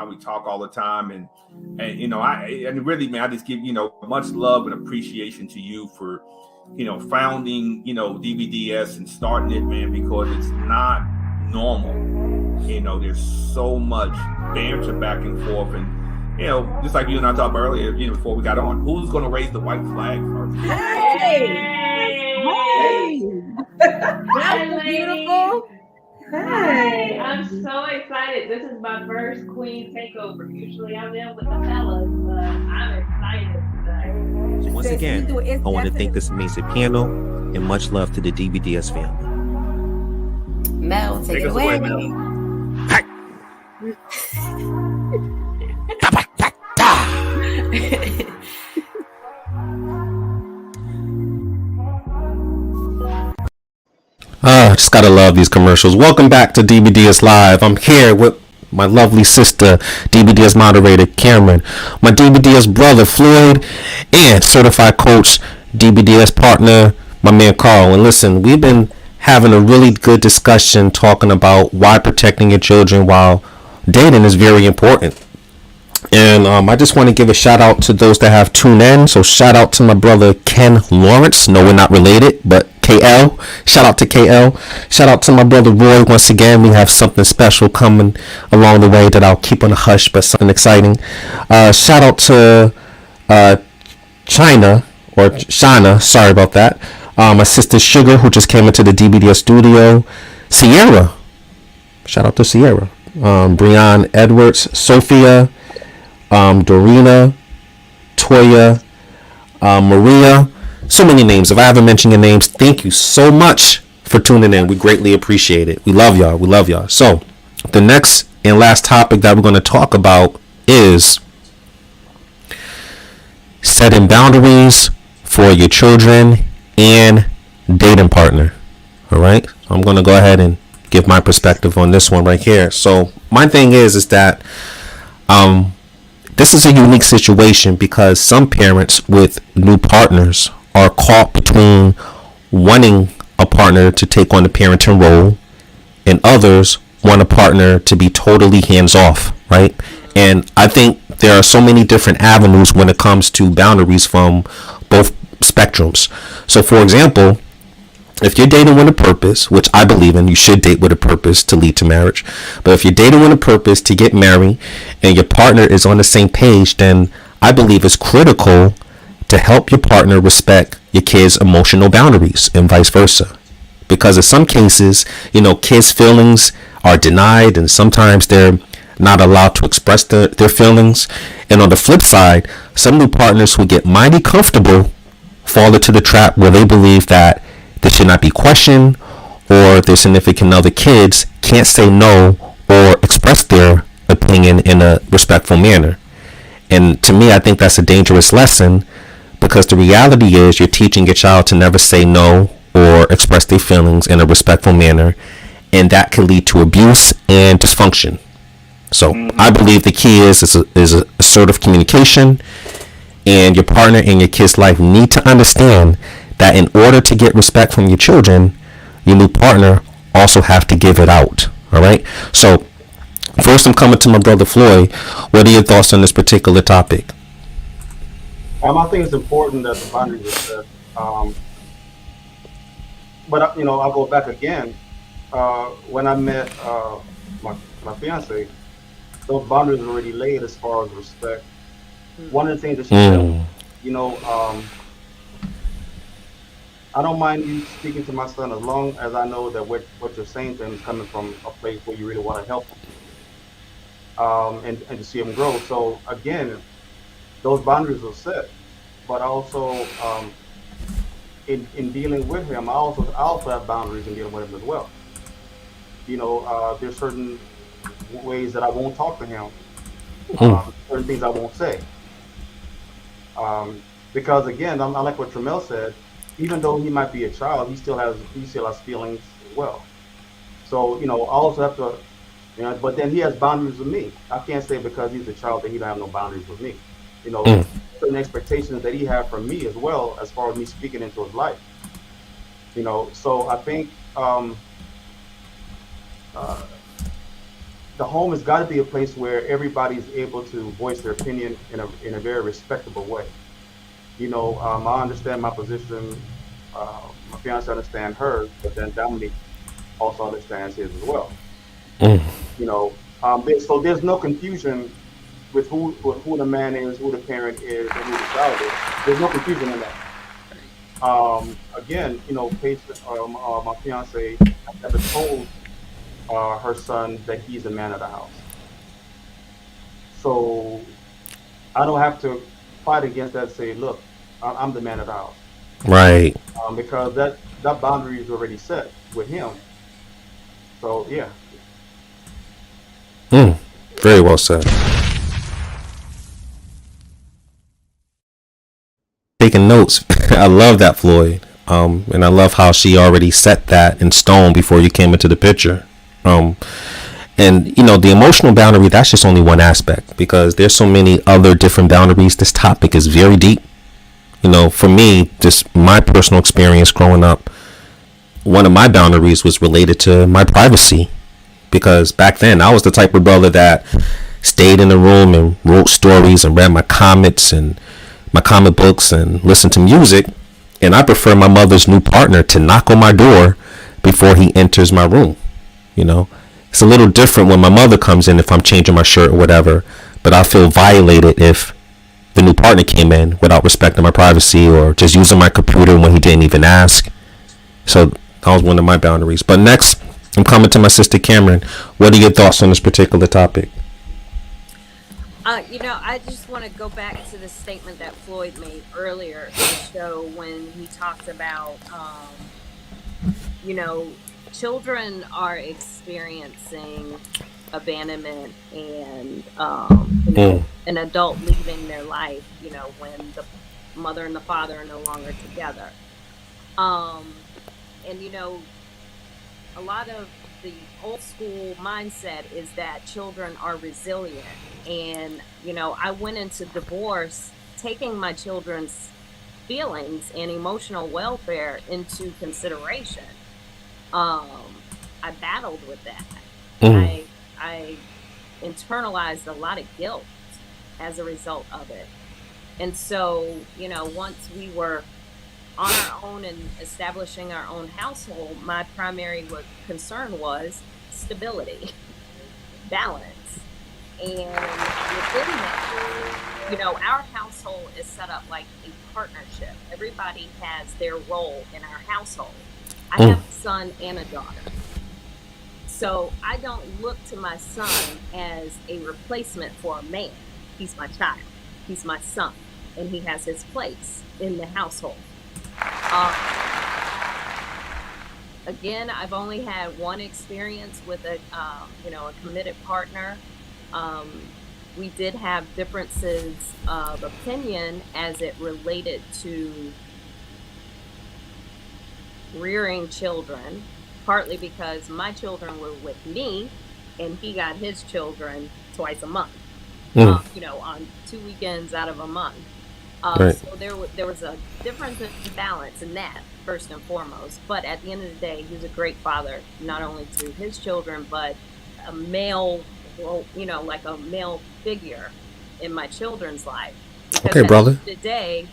We talk all the time, and you know, and really, man, I just give much love and appreciation to you for founding DBDS and starting it, man, because it's not normal. There's so much banter back and forth, and just like you and I talked about earlier, before we got on, who's going to raise the white flag first? Hey, that's beautiful. Hi, I'm so excited. This is my first Queen takeover. Usually I'm in with the fellas, but I'm excited today. So once again, I want to thank this amazing panel and much love to the DBDS family. Mel, take it away. Mel. Just gotta love these commercials. Welcome back to DBDS Live. I'm here with my lovely sister, DBDS moderator Cameron, my DBDS brother Floyd, and certified coach, DBDS partner, my man Carl. And listen, we've been having a really good discussion talking about why protecting your children while dating is very important. And I just want to give a shout out to those that have tuned in. So shout out to my brother Ken Lawrence. No, we're not related, but KL. Shout out to KL. Shout out to my brother Roy. Once again, we have something special coming along the way that I'll keep on the hush, but something exciting. Shout out to Shana. Sorry about that. My sister Sugar, who just came into the DBDS studio. Sierra. Shout out to Sierra. Breon Edwards. Sophia. Dorina, Toya, Maria, so many names. If I haven't mentioned your names, thank you so much for tuning in. We greatly appreciate it. We love y'all. We love y'all. So the next and last topic that we're going to talk about is setting boundaries for your children and dating partner. All right. So I'm going to go ahead and give my perspective on this one right here. So my thing is that, this is a unique situation because some parents with new partners are caught between wanting a partner to take on the parenting role and others want a partner to be totally hands off, right? And I think there are so many different avenues when it comes to boundaries from both spectrums. So for example, if you're dating with a purpose, which I believe in, you should date with a purpose to lead to marriage. But if you're dating with a purpose to get married and your partner is on the same page, then I believe it's critical to help your partner respect your kids' emotional boundaries and vice versa. Because in some cases, kids' feelings are denied and sometimes they're not allowed to express their feelings. And on the flip side, some new partners who get mighty comfortable fall into the trap where they believe that they should not be questioned, or their significant other kids can't say no or express their opinion in a respectful manner. And to me, I think that's a dangerous lesson because the reality is you're teaching your child to never say no or express their feelings in a respectful manner. and that can lead to abuse and dysfunction. So I believe the key is assertive communication, and your partner and your kid's life need to understand that in order to get respect from your children, your new partner also have to give it out. All right. So first, I'm coming to my brother Floyd. What are your thoughts on this particular topic? I think it's important that the boundaries are set. But I'll go back again. When I met my fiance, those boundaries were already laid as far as respect. One of the things that she said, I don't mind you speaking to my son as long as I know that what you're saying to him is coming from a place where you really want to help him, and to see him grow. So again, those boundaries are set, but also in dealing with him, I also have boundaries in dealing with him as well. There's certain ways that I won't talk to him, certain things I won't say, because again, I like what Tramel said. Even though he might be a child, he still has feelings as well. So I also have to, but then he has boundaries with me. I can't say because he's a child that he don't have no boundaries with me. Certain expectations that he has from me as well, as far as me speaking into his life. So I think the home has got to be a place where everybody's able to voice their opinion in a very respectable way. I understand my position. My fiance understands hers, but then Dominique also understands his as well. So there's no confusion with who the man is, who the parent is, and who the child is. There's no confusion in that. Again, Paige, my fiance, has never told her son that he's the man of the house. So I don't have to fight against that and say, look, I'm the man of the house. Right. Because that boundary is already set with him. So yeah. Very well said. Taking notes. I love that, Floyd. And I love how she already set that in stone before you came into the picture. And the emotional boundary, that's just only one aspect, because there's so many other different boundaries. This topic is very deep. For me, just my personal experience growing up, one of my boundaries was related to my privacy, because back then I was the type of brother that stayed in the room and wrote stories and read my comics and my comic books and listened to music, and I prefer my mother's new partner to knock on my door before he enters my room. It's a little different when my mother comes in if I'm changing my shirt or whatever, but I feel violated if the new partner came in without respecting my privacy or just using my computer when he didn't even ask. So that was one of my boundaries. But next, I'm coming to my sister Cameron. What are your thoughts on this particular topic? I just want to go back to the statement that Floyd made earlier in the show when he talked about, children are experiencing abandonment and an adult leaving their life, when the mother and the father are no longer together. A lot of the old school mindset is that children are resilient, and I went into divorce taking my children's feelings and emotional welfare into consideration. I battled with that. I internalized a lot of guilt as a result of it. And so, once we were on our own and establishing our own household, my primary concern was stability, balance. And within that, our household is set up like a partnership. Everybody has their role in our household. I have a son and a daughter. So I don't look to my son as a replacement for a man. He's my child. He's my son. And he has his place in the household. Again, I've only had one experience with a committed partner. We did have differences of opinion as it related to rearing children. partly because my children were with me, and he got his children twice a month. You know, on 2 weekends out of a month. Right. So there was a difference in balance in that, first and foremost. But at the end of the day, he was a great father, not only to his children, but a male, you know, like a male figure in my children's life. Because Okay, at the brother. end of the day,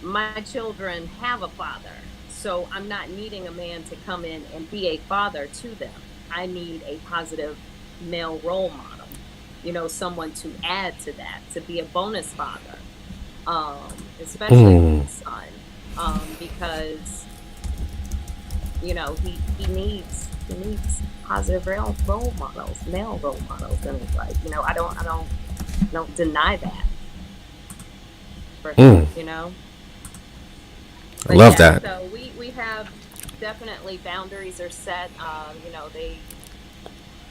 my children have a father. So I'm not needing a man to come in and be a father to them. I need a positive male role model, you know, someone to add to that, to be a bonus father, especially with the son, because, you know, he needs positive role models, male role models in his life. You know, I don't deny that for him, you know. I love that. So we have definitely boundaries are set. You know,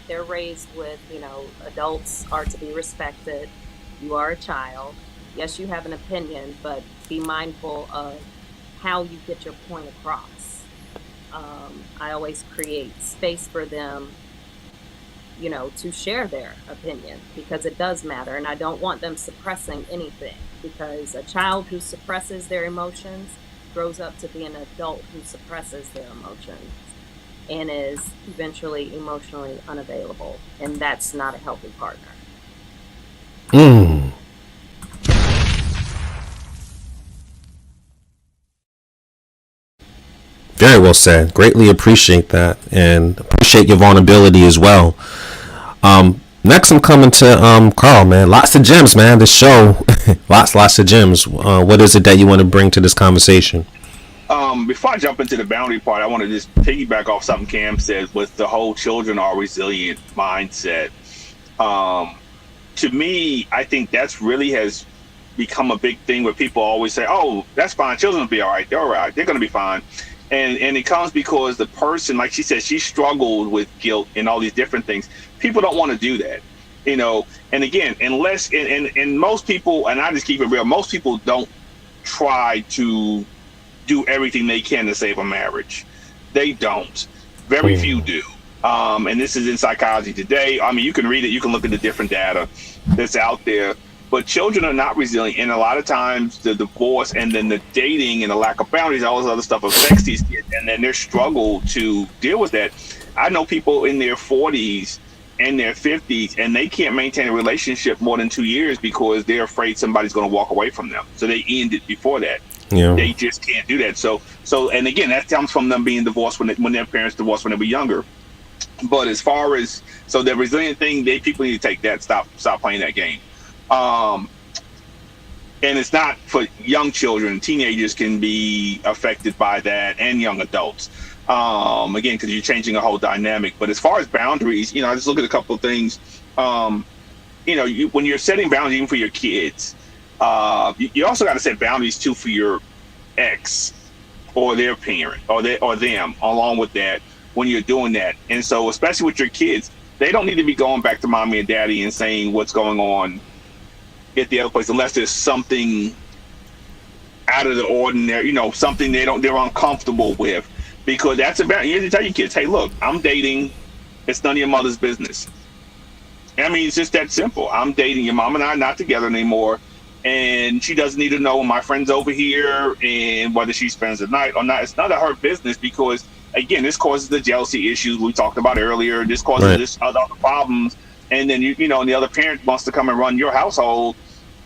they're raised with, you know, adults are to be respected. You are a child. Yes, you have an opinion, but be mindful of how you get your point across. I always create space for them, you know, to share their opinion because it does matter. And I don't want them suppressing anything, because a child who suppresses their emotions grows up to be an adult who suppresses their emotions and is eventually emotionally unavailable. And that's not a healthy partner. Very well said. Greatly appreciate that, and appreciate your vulnerability as well. Next, I'm coming to Carl, man. Lots of gems, man. This show, lots of gems. What is it that you want to bring to this conversation? Before I jump into the boundary part, I want to just piggyback off something Cam said with the whole children are resilient mindset. To me, I think that's really has become a big thing where people always say, "Oh, that's fine. Children will be all right. They're all right. They're going to be fine." And it comes because the person, like she said, she struggled with guilt and all these different things. People don't want to do that, you know. And again, unless and most people, and I just keep it real, most people don't try to do everything they can to save a marriage. They don't. Very few do. And this is in Psychology Today. I mean, you can read it. You can look at the different data that's out there. But children are not resilient. And a lot of times the divorce and then the dating and the lack of boundaries, all this other stuff affects these kids. And then their struggle to deal with that. I know people in their 40s and their 50s, and they can't maintain a relationship more than 2 years because they're afraid somebody's going to walk away from them. So they end it before that. Yeah. They just can't do that. So, and again, that comes from them being divorced when their parents divorced when they were younger. But as far as the resilient thing, people need to take that. Stop playing that game. And it's not for young children. Teenagers can be affected by that, and young adults. Again, because you're changing a whole dynamic. But as far as boundaries, you know, I just look at a couple of things. You know, when you're setting boundaries, even for your kids, you also got to set boundaries too for your ex or their parent or them along with that when you're doing that. And so, especially with your kids, they don't need to be going back to mommy and daddy and saying what's going on at the other place unless there's something out of the ordinary, you know, something they're uncomfortable with, because that's about, you have to tell your kids, hey, look, I'm dating, it's none of your mother's business. I mean, it's just that simple. I'm dating, your mom and I are not together anymore, and she doesn't need to know my friend's over here and whether she spends the night or not. It's none of her business, because again, this causes the jealousy issues we talked about earlier. This causes this other problems. And then you know, and the other parent wants to come and run your household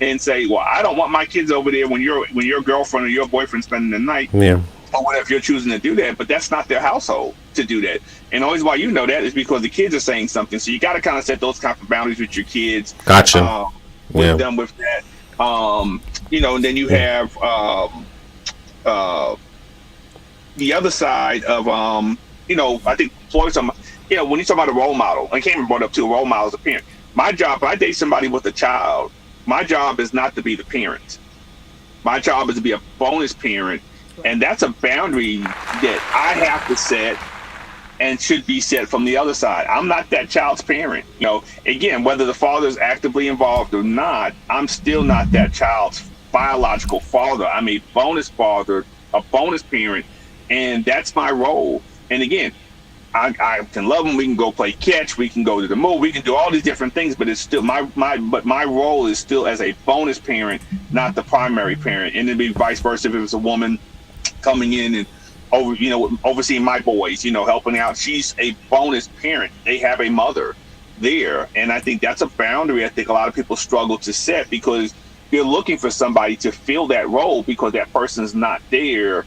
and say, well, I don't want my kids over there when your girlfriend or your boyfriend spending the night. Yeah. Or whatever, you're choosing to do that, but that's not their household to do that. And always why you know that is because the kids are saying something. So you got to kind of set those kind of boundaries with your kids. Gotcha. With them with that. You know, and then you have the other side of you know, I think Floyd's talking about, you know, when you talk about a role model, and Cameron brought up too, a role model as a parent. My job, if I date somebody with a child, my job is not to be the parent. My job is to be a bonus parent. And that's a boundary that I have to set and should be set from the other side. I'm not that child's parent. You know, again, whether the father is actively involved or not, I'm still not that child's biological father. I'm a bonus father, a bonus parent, and that's my role. And again, I can love them. We can go play catch. We can go to the movie. We can do all these different things, but it's still my role is still as a bonus parent, not the primary parent. And it'd be vice versa if it was a woman coming in and overseeing my boys, helping out. She's a bonus parent. They have a mother there, and I think that's a boundary I think a lot of people struggle to set, because you're looking for somebody to fill that role because that person's not there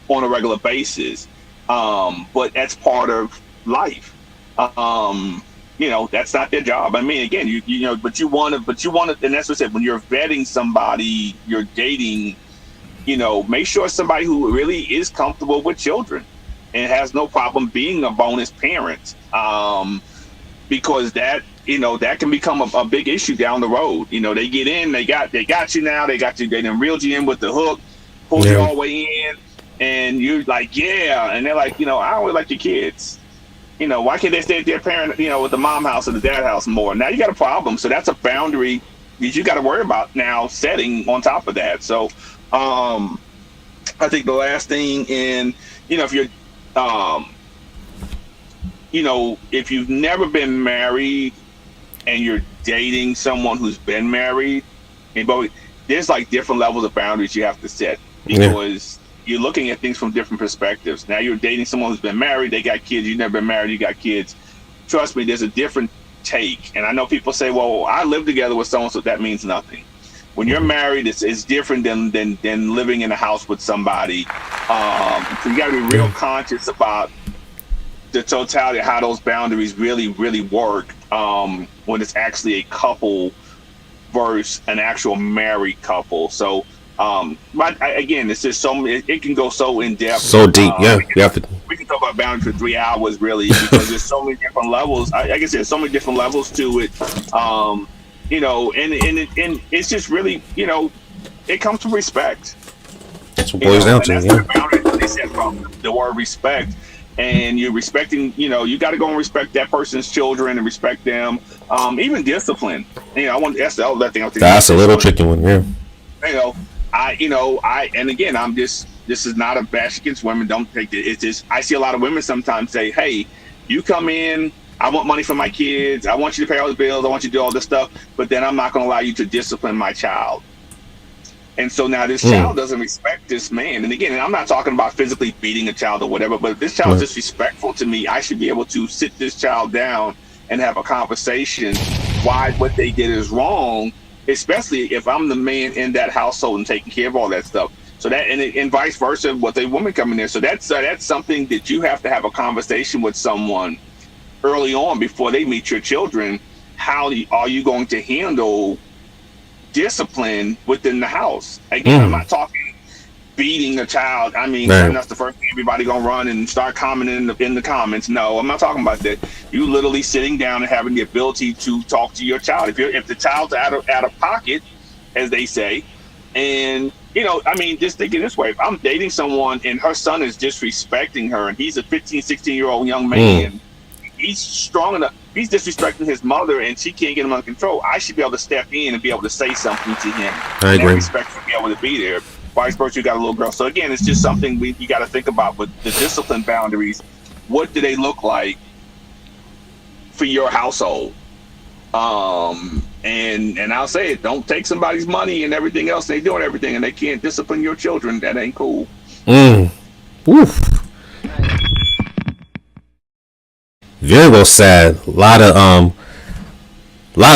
on a regular basis. But that's part of life. That's not their job. I mean, again, but you want to, and that's what I said, when you're vetting somebody, you're dating, make sure it's somebody who really is comfortable with children and has no problem being a bonus parent. Because that can become a big issue down the road. They get in, they got you now, they done reeled you in with the hook, pulled you all the way in, and you're like, yeah, and they're like, I don't really like your kids. Why can't they stay at their parent, with the mom house or the dad house more? Now you got a problem. So that's a boundary that you got to worry about now setting on top of that. So I think the last thing, and if you're if you've never been married and you're dating someone who's been married, there's like different levels of boundaries you have to set, because you're looking at things from different perspectives. Now you're dating someone who's been married, they got kids, you've never been married, you got kids. Trust me, there's a different take. And I know people say, well, I live together with someone, so that means nothing. When you're married, it's different than living in a house with somebody. So you got to be real conscious about the totality of how those boundaries really, really work when it's actually a couple versus an actual married couple. So, again, it's just it can go so in depth, so deep. We can talk about boundaries for 3 hours, really, because there's so many different levels. I guess there's so many different levels to it. And it's just really, it comes from respect. That's what it boils down to. The boundaries really set from the word respect. And you're respecting, you got to go and respect that person's children and respect them. Even discipline. That's the other thing. That's a little tricky one, yeah. And again, this is not a bash against women. Don't take it. It's just, I see a lot of women sometimes say, hey, you come in, I want money for my kids. I want you to pay all the bills. I want you to do all this stuff, but then I'm not going to allow you to discipline my child. And so now this child doesn't respect this man. And again, I'm not talking about physically beating a child or whatever, but if this child is disrespectful to me, I should be able to sit this child down and have a conversation why what they did is wrong, especially if I'm the man in that household and taking care of all that stuff. So that, and vice versa with a woman coming there. So that's something that you have to have a conversation with someone early on before they meet your children. How are you going to handle discipline within the house? Again, I'm not talking beating a child. I mean, that's the first thing everybody gonna run and start commenting in the comments. No, I'm not talking about that. You literally sitting down and having the ability to talk to your child. If the child's out of pocket, as they say, and just thinking this way, if I'm dating someone and her son is disrespecting her, and he's a 15, 16-year-old young man, he's strong enough, he's disrespecting his mother and she can't get him under control, I should be able to step in and be able to say something to him. I agree. And respect to be able to be there. Vice versa, you got a little girl. So again, it's just something you got to think about with the discipline boundaries. What do they look like for your household? And I'll say it, don't take somebody's money and everything else. They doing everything and they can't discipline your children. That ain't cool. Oof. Very well said. A lot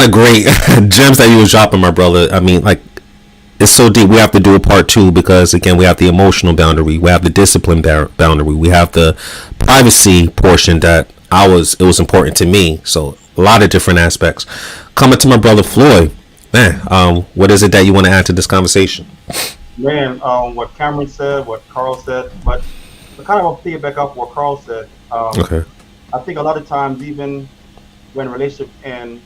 of great gems that you was dropping, my brother. I mean, like, it's so deep. We have to do a part 2 because again, we have the emotional boundary, we have the discipline boundary, we have the privacy portion that it was important to me. So a lot of different aspects. Coming to my brother Floyd, man, what is it that you want to add to this conversation? Man, what Cameron said, what Carl said, but I kind of want to piggyback off what Carl said. Okay. I think a lot of times, even when relationship end,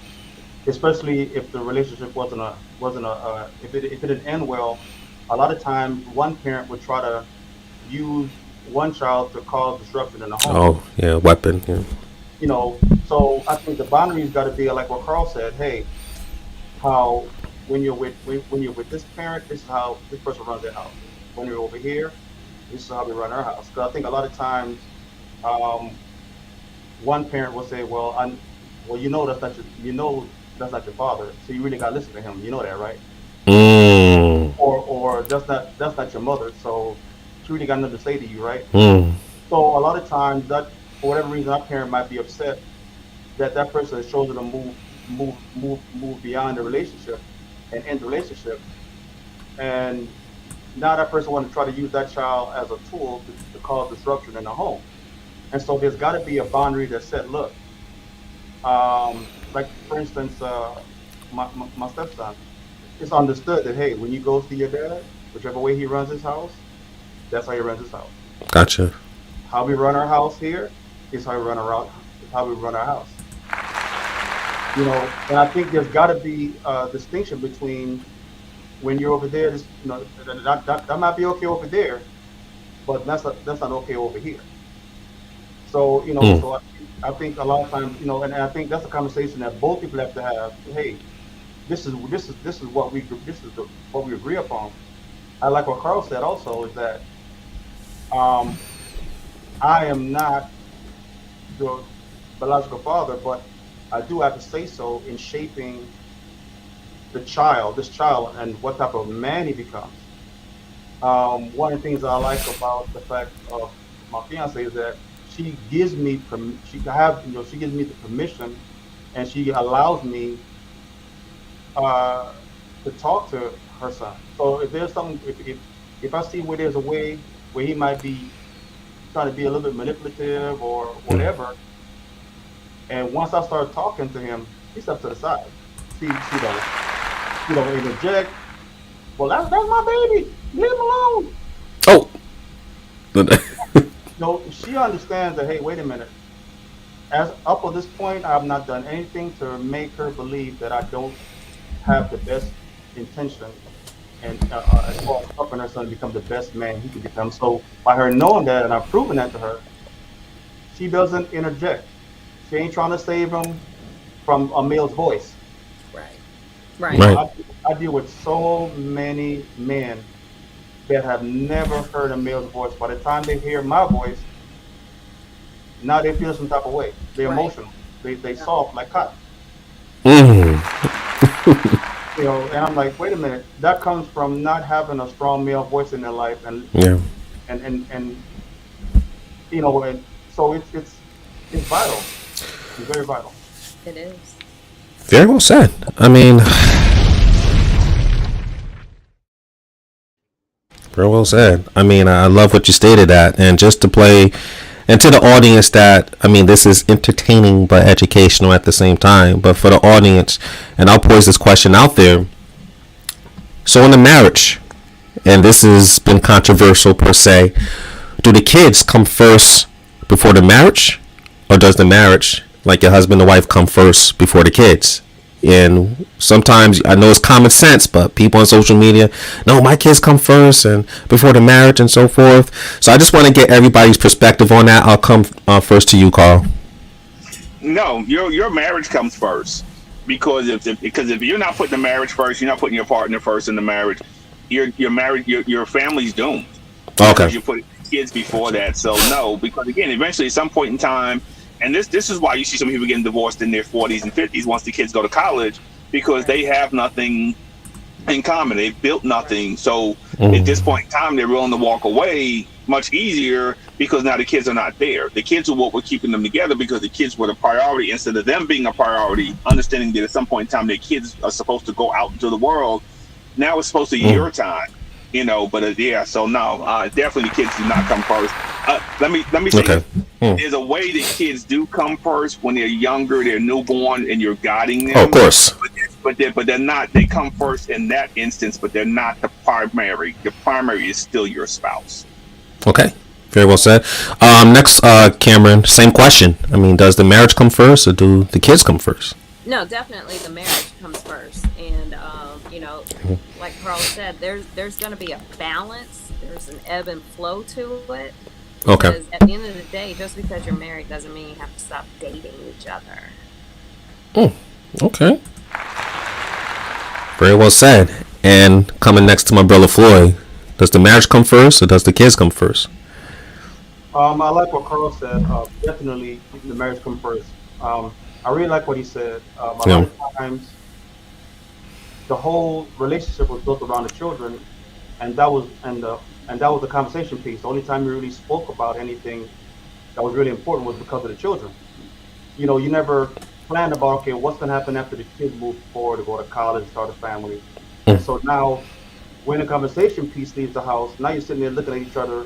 especially if the relationship if it didn't end well, a lot of times one parent would try to use one child to cause disruption in the home. Oh yeah, weapon. Yeah. So I think the boundaries got to be like what Carl said. Hey, how when you're with this parent, this is how this person runs their house. When you're over here, this is how we run our house. Because I think a lot of times, one parent will say, well, that's not your father, so you really got to listen to him. You know that, right? Mm. Or that's not your mother, so she really got nothing to say to you, right? Mm. So a lot of times, that for whatever reason, our parent might be upset that person has chosen to move beyond the relationship and end the relationship, and now that person want to try to use that child as a tool to cause disruption in the home. And so there's got to be a boundary that said, look, like for instance, my stepson, it's understood that, hey, when you go see your dad, whichever way he runs his house, that's how he runs his house. Gotcha. How we run our house here is how we run our house. And I think there's got to be a distinction between when you're over there, that might be okay over there, but that's not okay over here. So so I think a lot of times, and I think that's a conversation that both people have to have. Hey, this is what we agree upon. I like what Carl said also, is that I am not the biological father, but I do have to say so in shaping this child, and what type of man he becomes. One of the things I like about the fact of my fiance is that she gives me she gives me the permission, and she allows me to talk to her son. So if there's something, if I see where there's a way where he might be trying to be a little bit manipulative or whatever, and once I start talking to him, he steps to the side. She don't interject. Well, that's my baby. Leave him alone. Oh. She understands that, hey, wait a minute. As up to this point, I have not done anything to make her believe that I don't have the best intention, and as far as helping her son become the best man he can become. So by her knowing that, and I've proven that to her, she doesn't interject. She ain't trying to save him from a male's voice. Right. I deal with so many men that have never heard a male's voice. By the time they hear my voice, now they feel some type of way. They're emotional. They soft like cotton. Mm. And I'm like, wait a minute. That comes from not having a strong male voice in their life, and so it's vital. It's very vital. It is. Very well said. I mean, very well said. I mean, I love what you stated that, and just to play, and to the audience that, I mean, this is entertaining but educational at the same time. But for the audience, and I'll pose this question out there. So in the marriage, and this has been controversial per se, do the kids come first before the marriage, or does the marriage, like your husband and wife, come first before the kids? And sometimes, I know it's common sense, but people on social media, no, my kids come first and before the marriage and so forth. So I just want to get everybody's perspective on that. I'll come first to you, Carl. No, your marriage comes first, because if you're not putting the marriage first, you're not putting your partner first in the marriage, your family's doomed. Okay. You put kids before that. So no, because again, eventually at some point in time, and this is why you see some people getting divorced in their 40s and 50s once the kids go to college, because they have nothing in common. They've built nothing. So at this point in time, they're willing to walk away much easier, because now the kids are not there. The kids are what were keeping them together, because the kids were the priority instead of them being a priority, understanding that at some point in time their kids are supposed to go out into the world. Now it's supposed to be your time. But so no, definitely the kids do not come first. Let me say, Okay. There's a way that kids do come first when they're younger, they're newborn, and you're guiding them. Oh, of course. But they're not. They come first in that instance, but they're not the primary. The primary is still your spouse. Okay. Very well said. Next, Cameron, same question. I mean, does the marriage come first, or do the kids come first? No, definitely the marriage comes first, and like Carl said, there's going to be a balance. There's an ebb and flow to it. Okay. Because at the end of the day, just because you're married doesn't mean you have to stop dating each other. Okay. Very well said. And coming next to my brother Floyd, does the marriage come first, or does the kids come first? I like what Carl said. Definitely, the marriage comes first. I really like what he said. A lot Yeah. of times, the whole relationship was built around the children, and that was the conversation piece. The only time we really spoke about anything that was really important was because of the children. You never planned about, okay, what's going to happen after the kids move forward to go to college, start a family. And so now, when the conversation piece leaves the house, now you're sitting there looking at each other,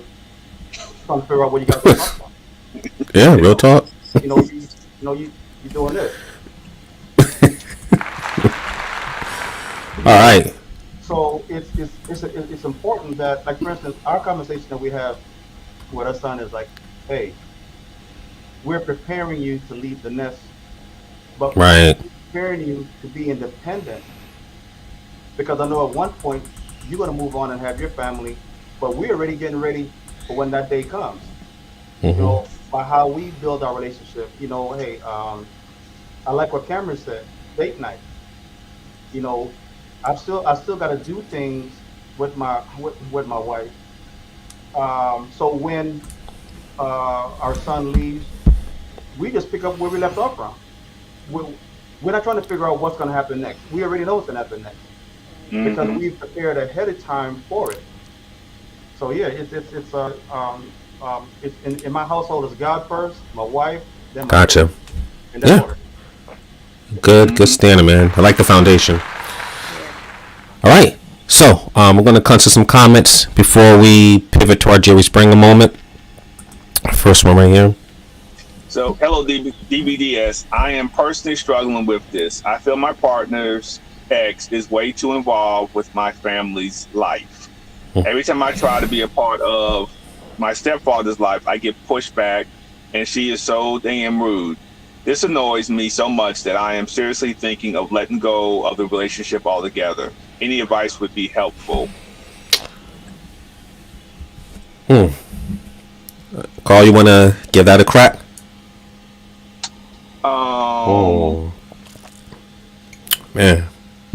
trying to figure out what you guys are talking about. Yeah, real talk. You're doing this. All right. So it's important that, like, for instance, our conversation that we have with our son is like, hey, we're preparing you to leave the nest, but Right. we're preparing you to be independent, because I know at one point you're going to move on and have your family, but we're already getting ready for when that day comes. By how we build our relationship. Hey, I like what Cameron said. Date night. You know, I still got to do things with my wife. So when our son leaves, we just pick up where we left off from. We're not trying to figure out what's going to happen next. We already know what's going to happen next because we've prepared ahead of time for it. So yeah, it's in my household, it's God first, my wife, then my Gotcha. children, in that Yeah. order. Good standing, man. I like the foundation. All right. So we're going to come to some comments before we pivot to our Jerry Springer moment. First one right here. So, hello, DBDS. I am personally struggling with this. I feel my partner's ex is way too involved with my family's life. Every time I try to be a part of my stepfather's life, I get pushed back, and she is so damn rude. This annoys me so much that I am seriously thinking of letting go of the relationship altogether. Any advice would be helpful. Carl, you want to give that a crack? Man,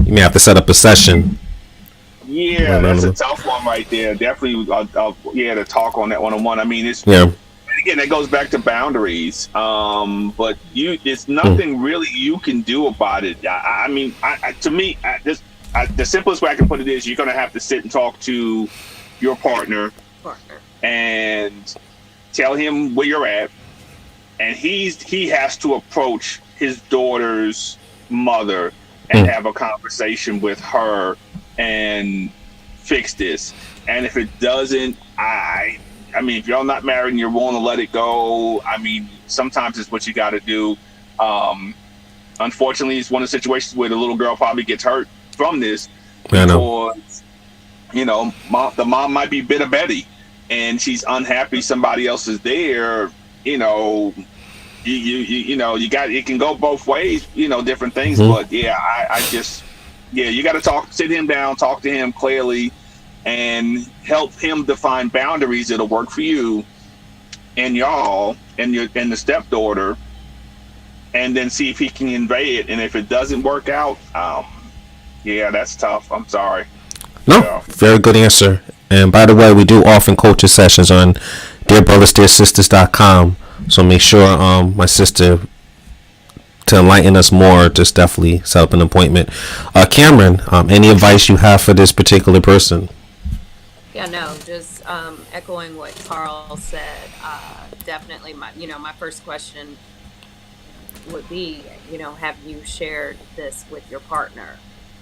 you may have to set up a session. Yeah, that's a tough one right there. Definitely, to talk on that one-on-one. I mean, again, that goes back to boundaries. But it's nothing really you can do about it. I mean, to me, the simplest way I can put it is you're going to have to sit and talk to your partner and tell him where you're at, and he has to approach his daughter's mother and have a conversation with her and fix this. And if it doesn't, I mean, if you're not married and you're willing to let it go, I mean, sometimes it's what you got to do. Unfortunately, it's one of the situations where the little girl probably gets hurt from this because, the mom might be bitter Betty and she's unhappy somebody else is there. You got, it can go both ways, different things. But yeah, you got to sit him down, talk to him clearly, and help him define boundaries that'll work for you and y'all and the stepdaughter, and then see if he can convey it. And if it doesn't work out, that's tough. I'm sorry. No, very good answer. And by the way, we do often coaching sessions on dearbrothersdearsisters.com. So make sure my sister, to enlighten us more, just definitely set up an appointment. Cameron, any advice you have for this particular person? Yeah, no, just echoing what Carl said. Definitely, my first question would be, have you shared this with your partner?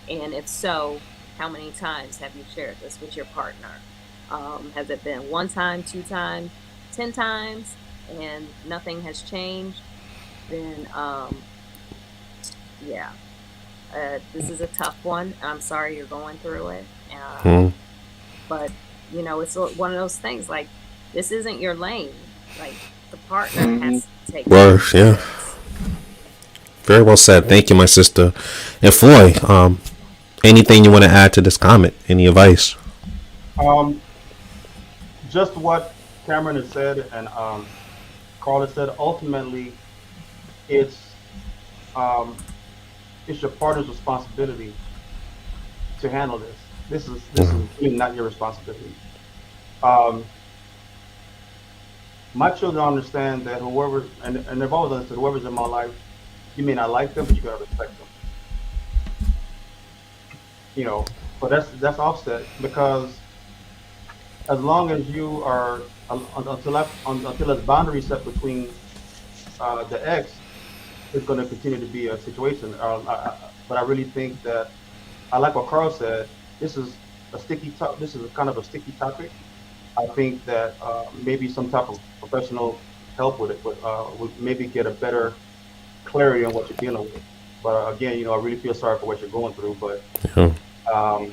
And if so, how many times have you shared this with your partner? Has it been 1 time, 2 times, 10 times, and nothing has changed? Then, this is a tough one. I'm sorry you're going through it. But, it's one of those things, like, this isn't your lane. Like, the partner has to take Yeah. Very well said. Thank you, my sister. And Floyd, anything you want to add to this comment? Any advice? Just what Cameron has said and Carl has said. Ultimately, it's your partner's responsibility to handle this. This is really not your responsibility. my children understand that whoever, and they've always understood whoever's in my life, you may not like them, but you gotta respect them. You know, but that's offset because as long as you are until there's boundaries set between the ex, it's going to continue to be a situation. But I really think that I like what Carl said. This is a sticky top. This is a kind of a sticky topic. I think that maybe some type of professional help with it would maybe get a better clarity on what you're dealing with. But again, you know, I really feel sorry for what you're going through. But um,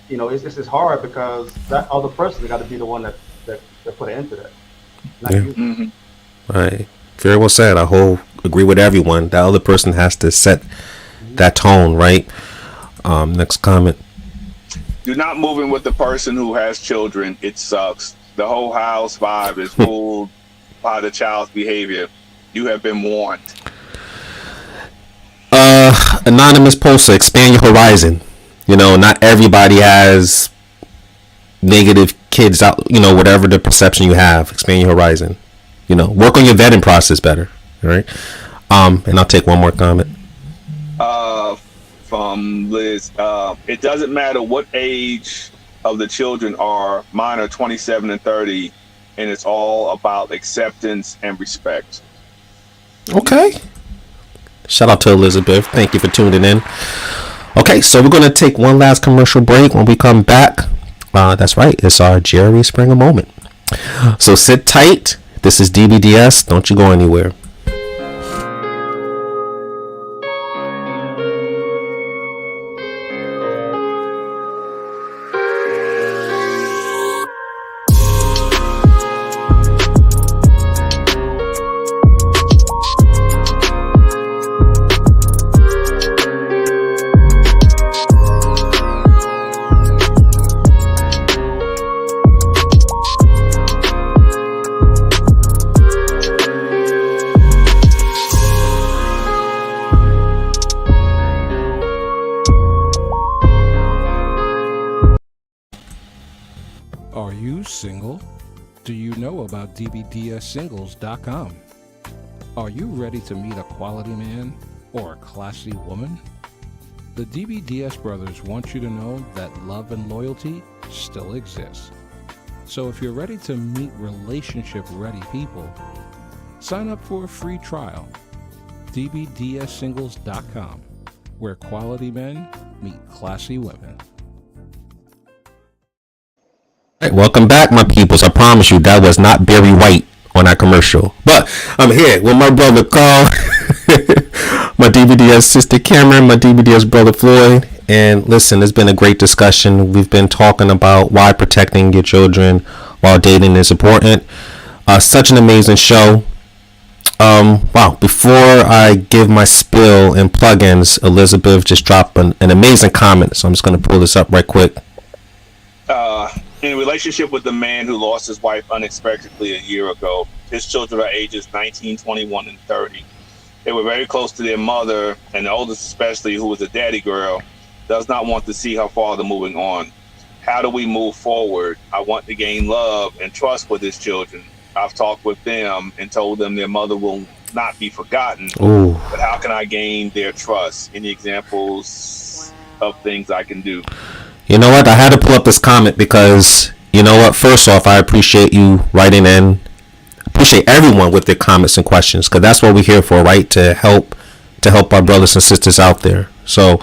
you know, it's hard because that other person got to be the one that put an end to that. Not Yeah. you. Mm-hmm. Right. Very well said. I whole agree with everyone. The other person has to set that tone, right? Next comment. Do not move in with the person who has children. It sucks. The whole house vibe is ruled by the child's behavior. You have been warned. Anonymous poster, expand your horizon. You know, not everybody has negative kids out, you know, whatever the perception you have. Expand your horizon. You know, work on your vetting process better. Right? And I'll take one more comment. From Liz. It doesn't matter what age of the children are. Mine are 27 and 30, and it's all about acceptance and respect. Okay. Shout out to Elizabeth. Thank you for tuning in. Okay, so we're going to take one last commercial break. When we come back, that's right, it's our Jerry Springer moment. So sit tight. This is DBDS. Don't you go anywhere. Are you single? Do you know about dbdssingles.com? Are you ready to meet a quality man or a classy woman? The DBDS brothers want you to know that love and loyalty still exists. So if you're ready to meet relationship-ready people, sign up for a free trial. dbdssingles.com, where quality men meet classy women. All right, welcome back, my peoples. I promise you that was not Barry White on that commercial. But I'm here with my brother Carl, my DBDS sister Cameron, my DBDS brother Floyd. And listen, it's been a great discussion. We've been talking about why protecting your children while dating is important. Such an amazing show. Wow. Before I give my spill and plugins, Elizabeth just dropped an amazing comment. So I'm just going to pull this up right quick. In a relationship with the man who lost his wife unexpectedly a year ago, his children are ages 19, 21, and 30. They were very close to their mother, and the oldest especially, who was a daddy girl, does not want to see her father moving on. How do we move forward? I want to gain love and trust with his children. I've talked with them and told them their mother will not be forgotten. Ooh. But how can I gain their trust? Any examples of things I can do? You know what? I had to pull up this comment because, you know what? First off, I appreciate you writing in. Appreciate everyone with their comments and questions, because that's what we're here for, right? To help our brothers and sisters out there. So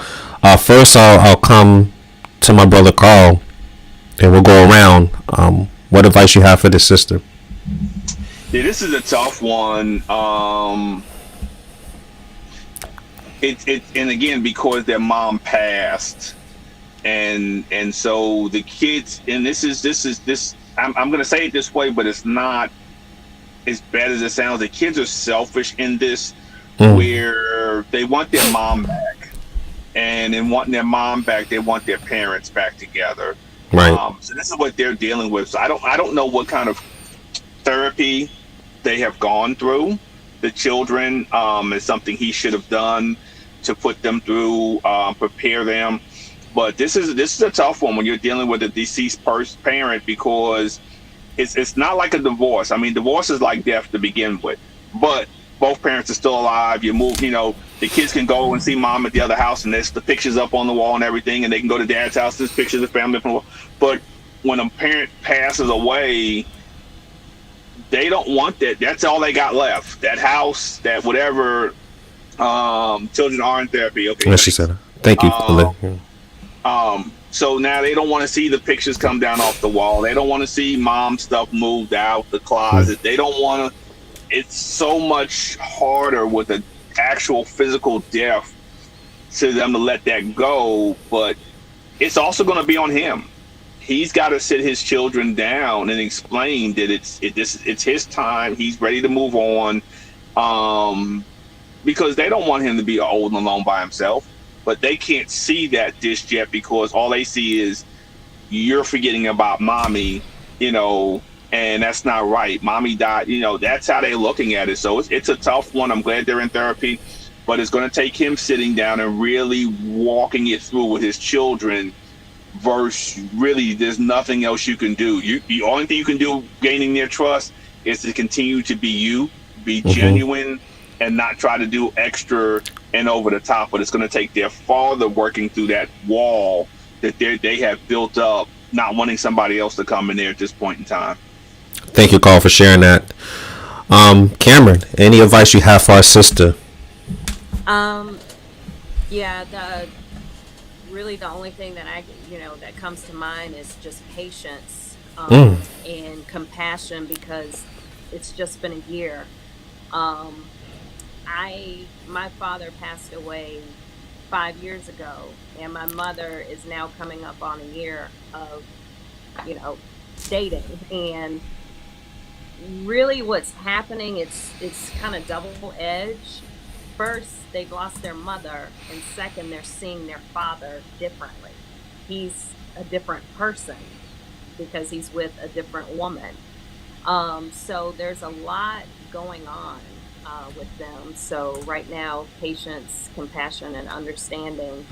first I'll come to my brother Carl, and we'll go around. What advice you have for this sister? Yeah, this is a tough one. And again, because their mom passed, and so the kids, and this I'm gonna say it this way, but it's not as bad as it sounds. The kids are selfish in this, where they want their mom back, and in wanting their mom back, they want their parents back together. Right. So this is what they're dealing with. So I don't know what kind of therapy they have gone through. The children is something he should have done to put them through, prepare them. But this is a tough one when you're dealing with a deceased parent, because it's not like a divorce. I mean, divorce is like death to begin with, but both parents are still alive. You move, the kids can go and see mom at the other house, and there's the pictures up on the wall and everything, and they can go to dad's house. There's pictures of family up on the wall. But when a parent passes away, they don't want that. That's all they got left. That house, that whatever. Children are in therapy. Okay. Yes, she said. Thank you. So now they don't want to see the pictures come down off the wall. They don't want to see mom stuff moved out the closet. They don't want to. It's so much harder with an actual physical death to them to let that go. But it's also going to be on him. He's got to sit his children down and explain that it's his time. He's ready to move on. Because they don't want him to be old and alone by himself. But they can't see that just yet because all they see is you're forgetting about mommy, and that's not right. Mommy died, that's how they're looking at it. So it's a tough one. I'm glad they're in therapy, but it's going to take him sitting down and really walking it through with his children versus really there's nothing else you can do. The only thing you can do gaining their trust is to continue to be you, be genuine, and not try to do extra and over the top, but it's going to take their father working through that wall that they have built up, not wanting somebody else to come in there at this point in time. Thank you, Carl, for sharing that. Cameron, any advice you have for our sister? Yeah, the only thing that that comes to mind is just patience and compassion, because it's just been a year. My father passed away 5 years ago, and my mother is now coming up on a year of, dating. And really what's happening, it's kind of double-edged. First, they've lost their mother, and second, they're seeing their father differently. He's a different person because he's with a different woman. So there's a lot going on with them. So right now, patience, compassion, and understanding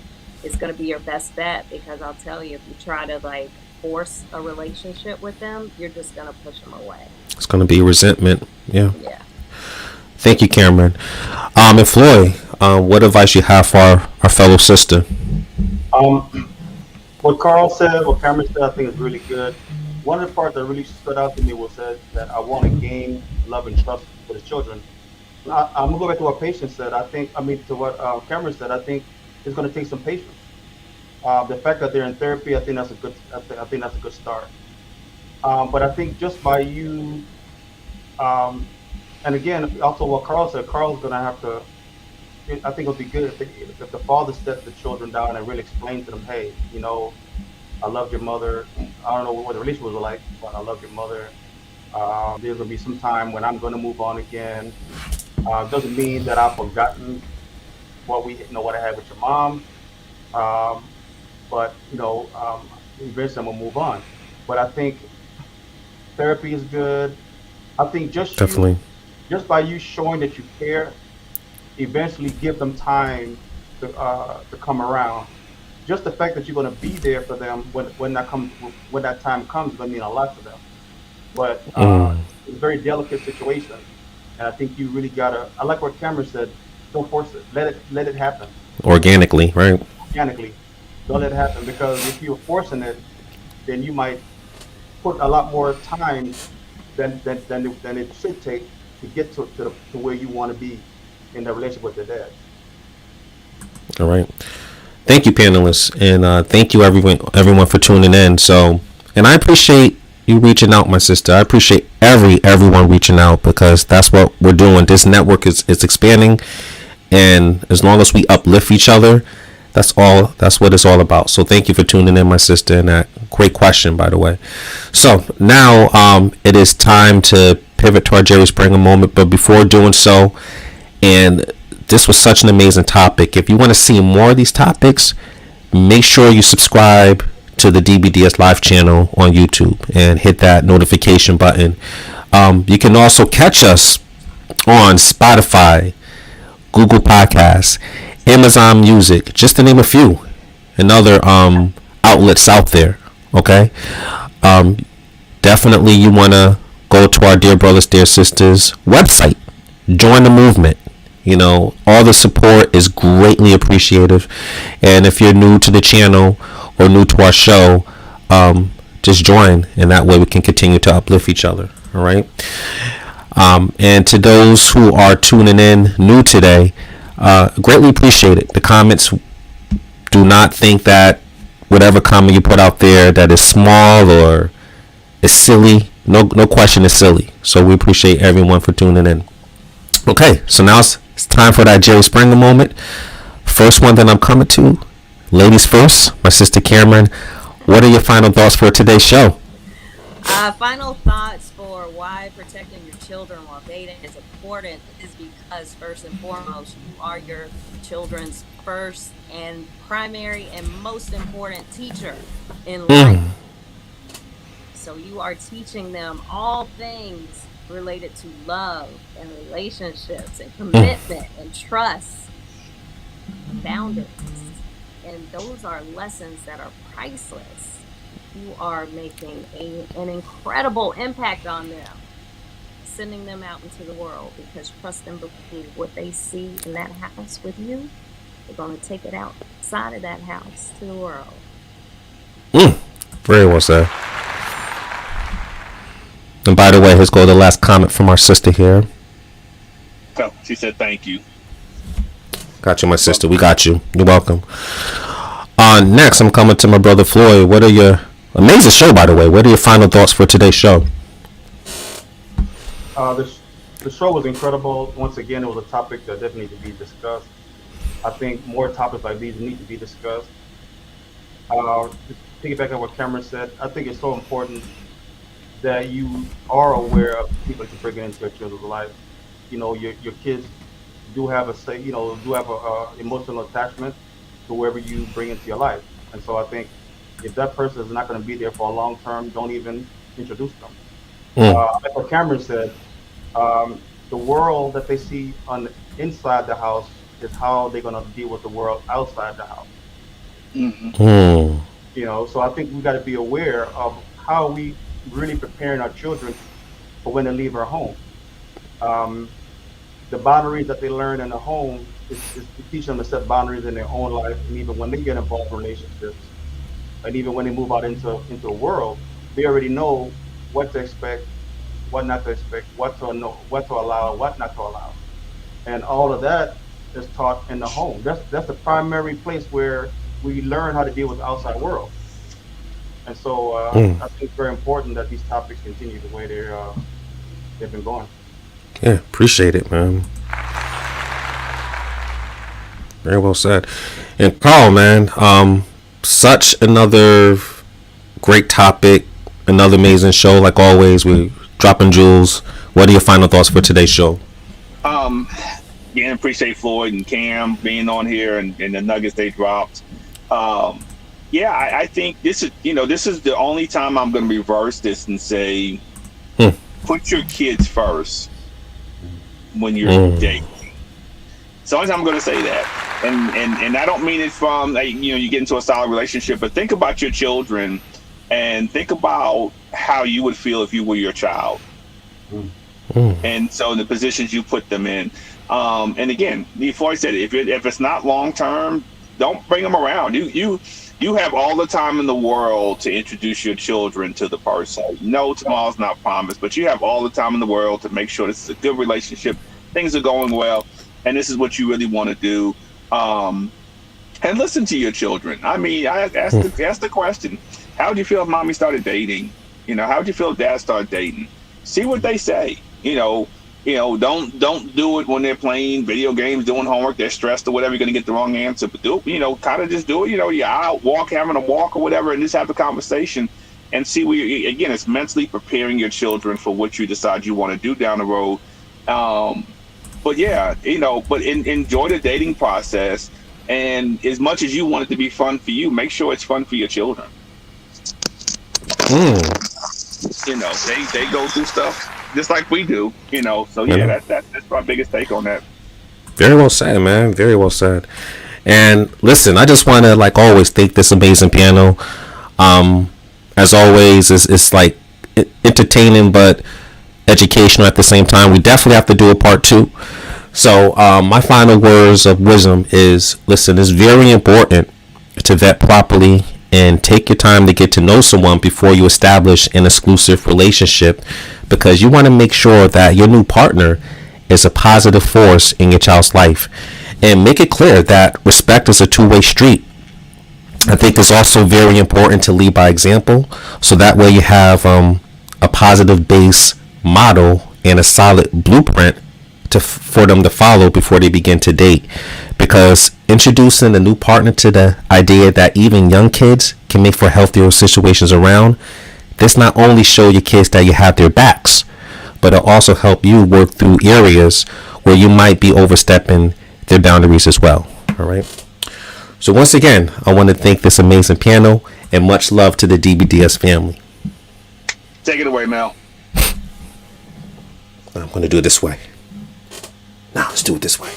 is going to be your best bet, because I'll tell you, if you try to force a relationship with them, you're just going to push them away. It's going to be resentment. Yeah. Thank you, Cameron. And Floyd, what advice you have for our fellow sister? What Carl said, what Cameron said, I think is really good. One of the parts that really stood out to me was that I want to gain love and trust for the children. I'm gonna go back to what Patience said. To what Cameron said. I think it's going to take some patience. The fact that they're in therapy, I think that's a good. I think that's a good start. But I think just by you, and again, also what Carl said, Carl's going to have to. I think it would be good if the father sets the children down and really explains to them, hey, I loved your mother. I don't know what the relationship was like, but I love your mother. There's going to be some time when I'm going to move on again. Doesn't mean that I've forgotten what I had with your mom. But eventually I'm gonna move on. But I think therapy is good. I think just by you showing that you care, eventually give them time to come around. Just the fact that you're gonna be there for them when that time comes is gonna mean a lot to them. But it's a very delicate situation. And I think you really gotta. I like what Cameron said. Don't force it. Let it happen. Organically, right? Organically, don't let it happen, because if you're forcing it, then you might put a lot more time than it should take to get to where you want to be in the relationship with your dad. All right. Thank you, panelists, and thank you everyone for tuning in. So, and I appreciate you reaching out, my sister. I appreciate everyone reaching out, because that's what we're doing. This network is expanding, and as long as we uplift each other, that's what it's all about. So thank you for tuning in, my sister, and that great question, by the way. So now it is time to pivot to our Jerry Springer moment, but before doing so, and this was such an amazing topic. If you want to see more of these topics, make sure you subscribe to the DBDS Live channel on YouTube and hit that notification button. You can also catch us on Spotify, Google Podcasts, Amazon Music, just to name a few, and other outlets out there. Okay. definitely you want to go to our Dear Brothers, Dear Sisters website. Join the movement. You know, all the support is greatly appreciated. And if you're new to the channel or new to our show, just join, and that way we can continue to uplift each other. All right. And to those who are tuning in new today, greatly appreciate it. The comments, do not think that whatever comment you put out there that is small or is silly. No question is silly. So we appreciate everyone for tuning in. Okay, so now it's time for that Jerry Springer moment. First one that I'm coming to. Ladies first, my sister Cameron. What are your final thoughts for today's show? Final thoughts for why protecting your children while dating is important is because, first and foremost, you are your children's first and primary and most important teacher in life. So you are teaching them all things related to love and relationships and commitment and trust, boundaries. And those are lessons that are priceless. You are making an incredible impact on them, sending them out into the world, because trust and believe what they see in that house with you, they're going to take it outside of that house to the world. Very well said. And by the way, here's go the last comment from our sister here. So she said, "Thank you." Got you, my sister. We got you. You're welcome. Next, I'm coming to my brother Floyd. What are your amazing show, by the way? What are your final thoughts for today's show? The show was incredible. Once again, it was a topic that definitely needs to be discussed. I think more topics like these need to be discussed. To piggyback on what Cameron said, I think it's so important that you are aware of people that you're bringing into your children's life. You know, your kids do have a emotional attachment to whoever you bring into your life. And so I think if that person is not going to be there for a long term, don't even introduce them. Like what Cameron said, the world that they see on the inside the house is how they're going to deal with the world outside the house. You know, so I think we got to be aware of how we really preparing our children for when they leave our home. The boundaries that they learn in the home is to teach them to set boundaries in their own life, and even when they get involved in relationships, and even when they move out into a world, they already know what to expect, what not to expect, what to know, what to allow, what not to allow, and all of that is taught in the home. That's the primary place where we learn how to deal with the outside world. And so I think it's very important that these topics continue the way they've been going. Yeah, appreciate it, man. Very well said. And Carl, man, such another great topic, another amazing show. Like always, we're dropping jewels. What are your final thoughts for today's show? Again, appreciate Floyd and Cam being on here and the nuggets they dropped. I think this is the only time I'm going to reverse this and say, put your kids first when you're dating. It's the only time I'm going to say that, and I don't mean it from you get into a solid relationship, but think about your children and think about how you would feel if you were your child, and so the positions you put them in. And again, before I said it, if it's not long term, don't bring them around. You have all the time in the world to introduce your children to the person. No, tomorrow's not promised, but you have all the time in the world to make sure this is a good relationship, things are going well, and this is what you really want to do. And listen to your children. I mean, I asked the question, how would you feel if mommy started dating? How would you feel if dad started dating? See what they say. Don't do it when they're playing video games, doing homework, they're stressed or whatever, you're going to get the wrong answer. But kind of just do it, you're out having a walk or whatever, and just have the conversation and see where again, it's mentally preparing your children for what you decide you want to do down the road. But enjoy the dating process. And as much as you want it to be fun for you, make sure it's fun for your children. They go through stuff just like we do, so that's my biggest take on that. Very well said, man. Very well said. And listen, I just want to, like always, thank this amazing piano. As always, it's entertaining but educational at the same time. We definitely have to do a part 2. So my final words of wisdom is, listen, it's very important to vet properly and take your time to get to know someone before you establish an exclusive relationship, because you want to make sure that your new partner is a positive force in your child's life, and make it clear that respect is a two-way street. I think it's also very important to lead by example, so that way you have a positive base model and a solid blueprint for them to follow before they begin to date. Because introducing a new partner to the idea that even young kids can make for healthier situations around, this not only show your kids that you have their backs, but it'll also help you work through areas where you might be overstepping their boundaries as well. All right. So once again, I want to thank this amazing panel, and much love to the DBDS family. Take it away, Mel. I'm going to do it this way. Now let's do it this way.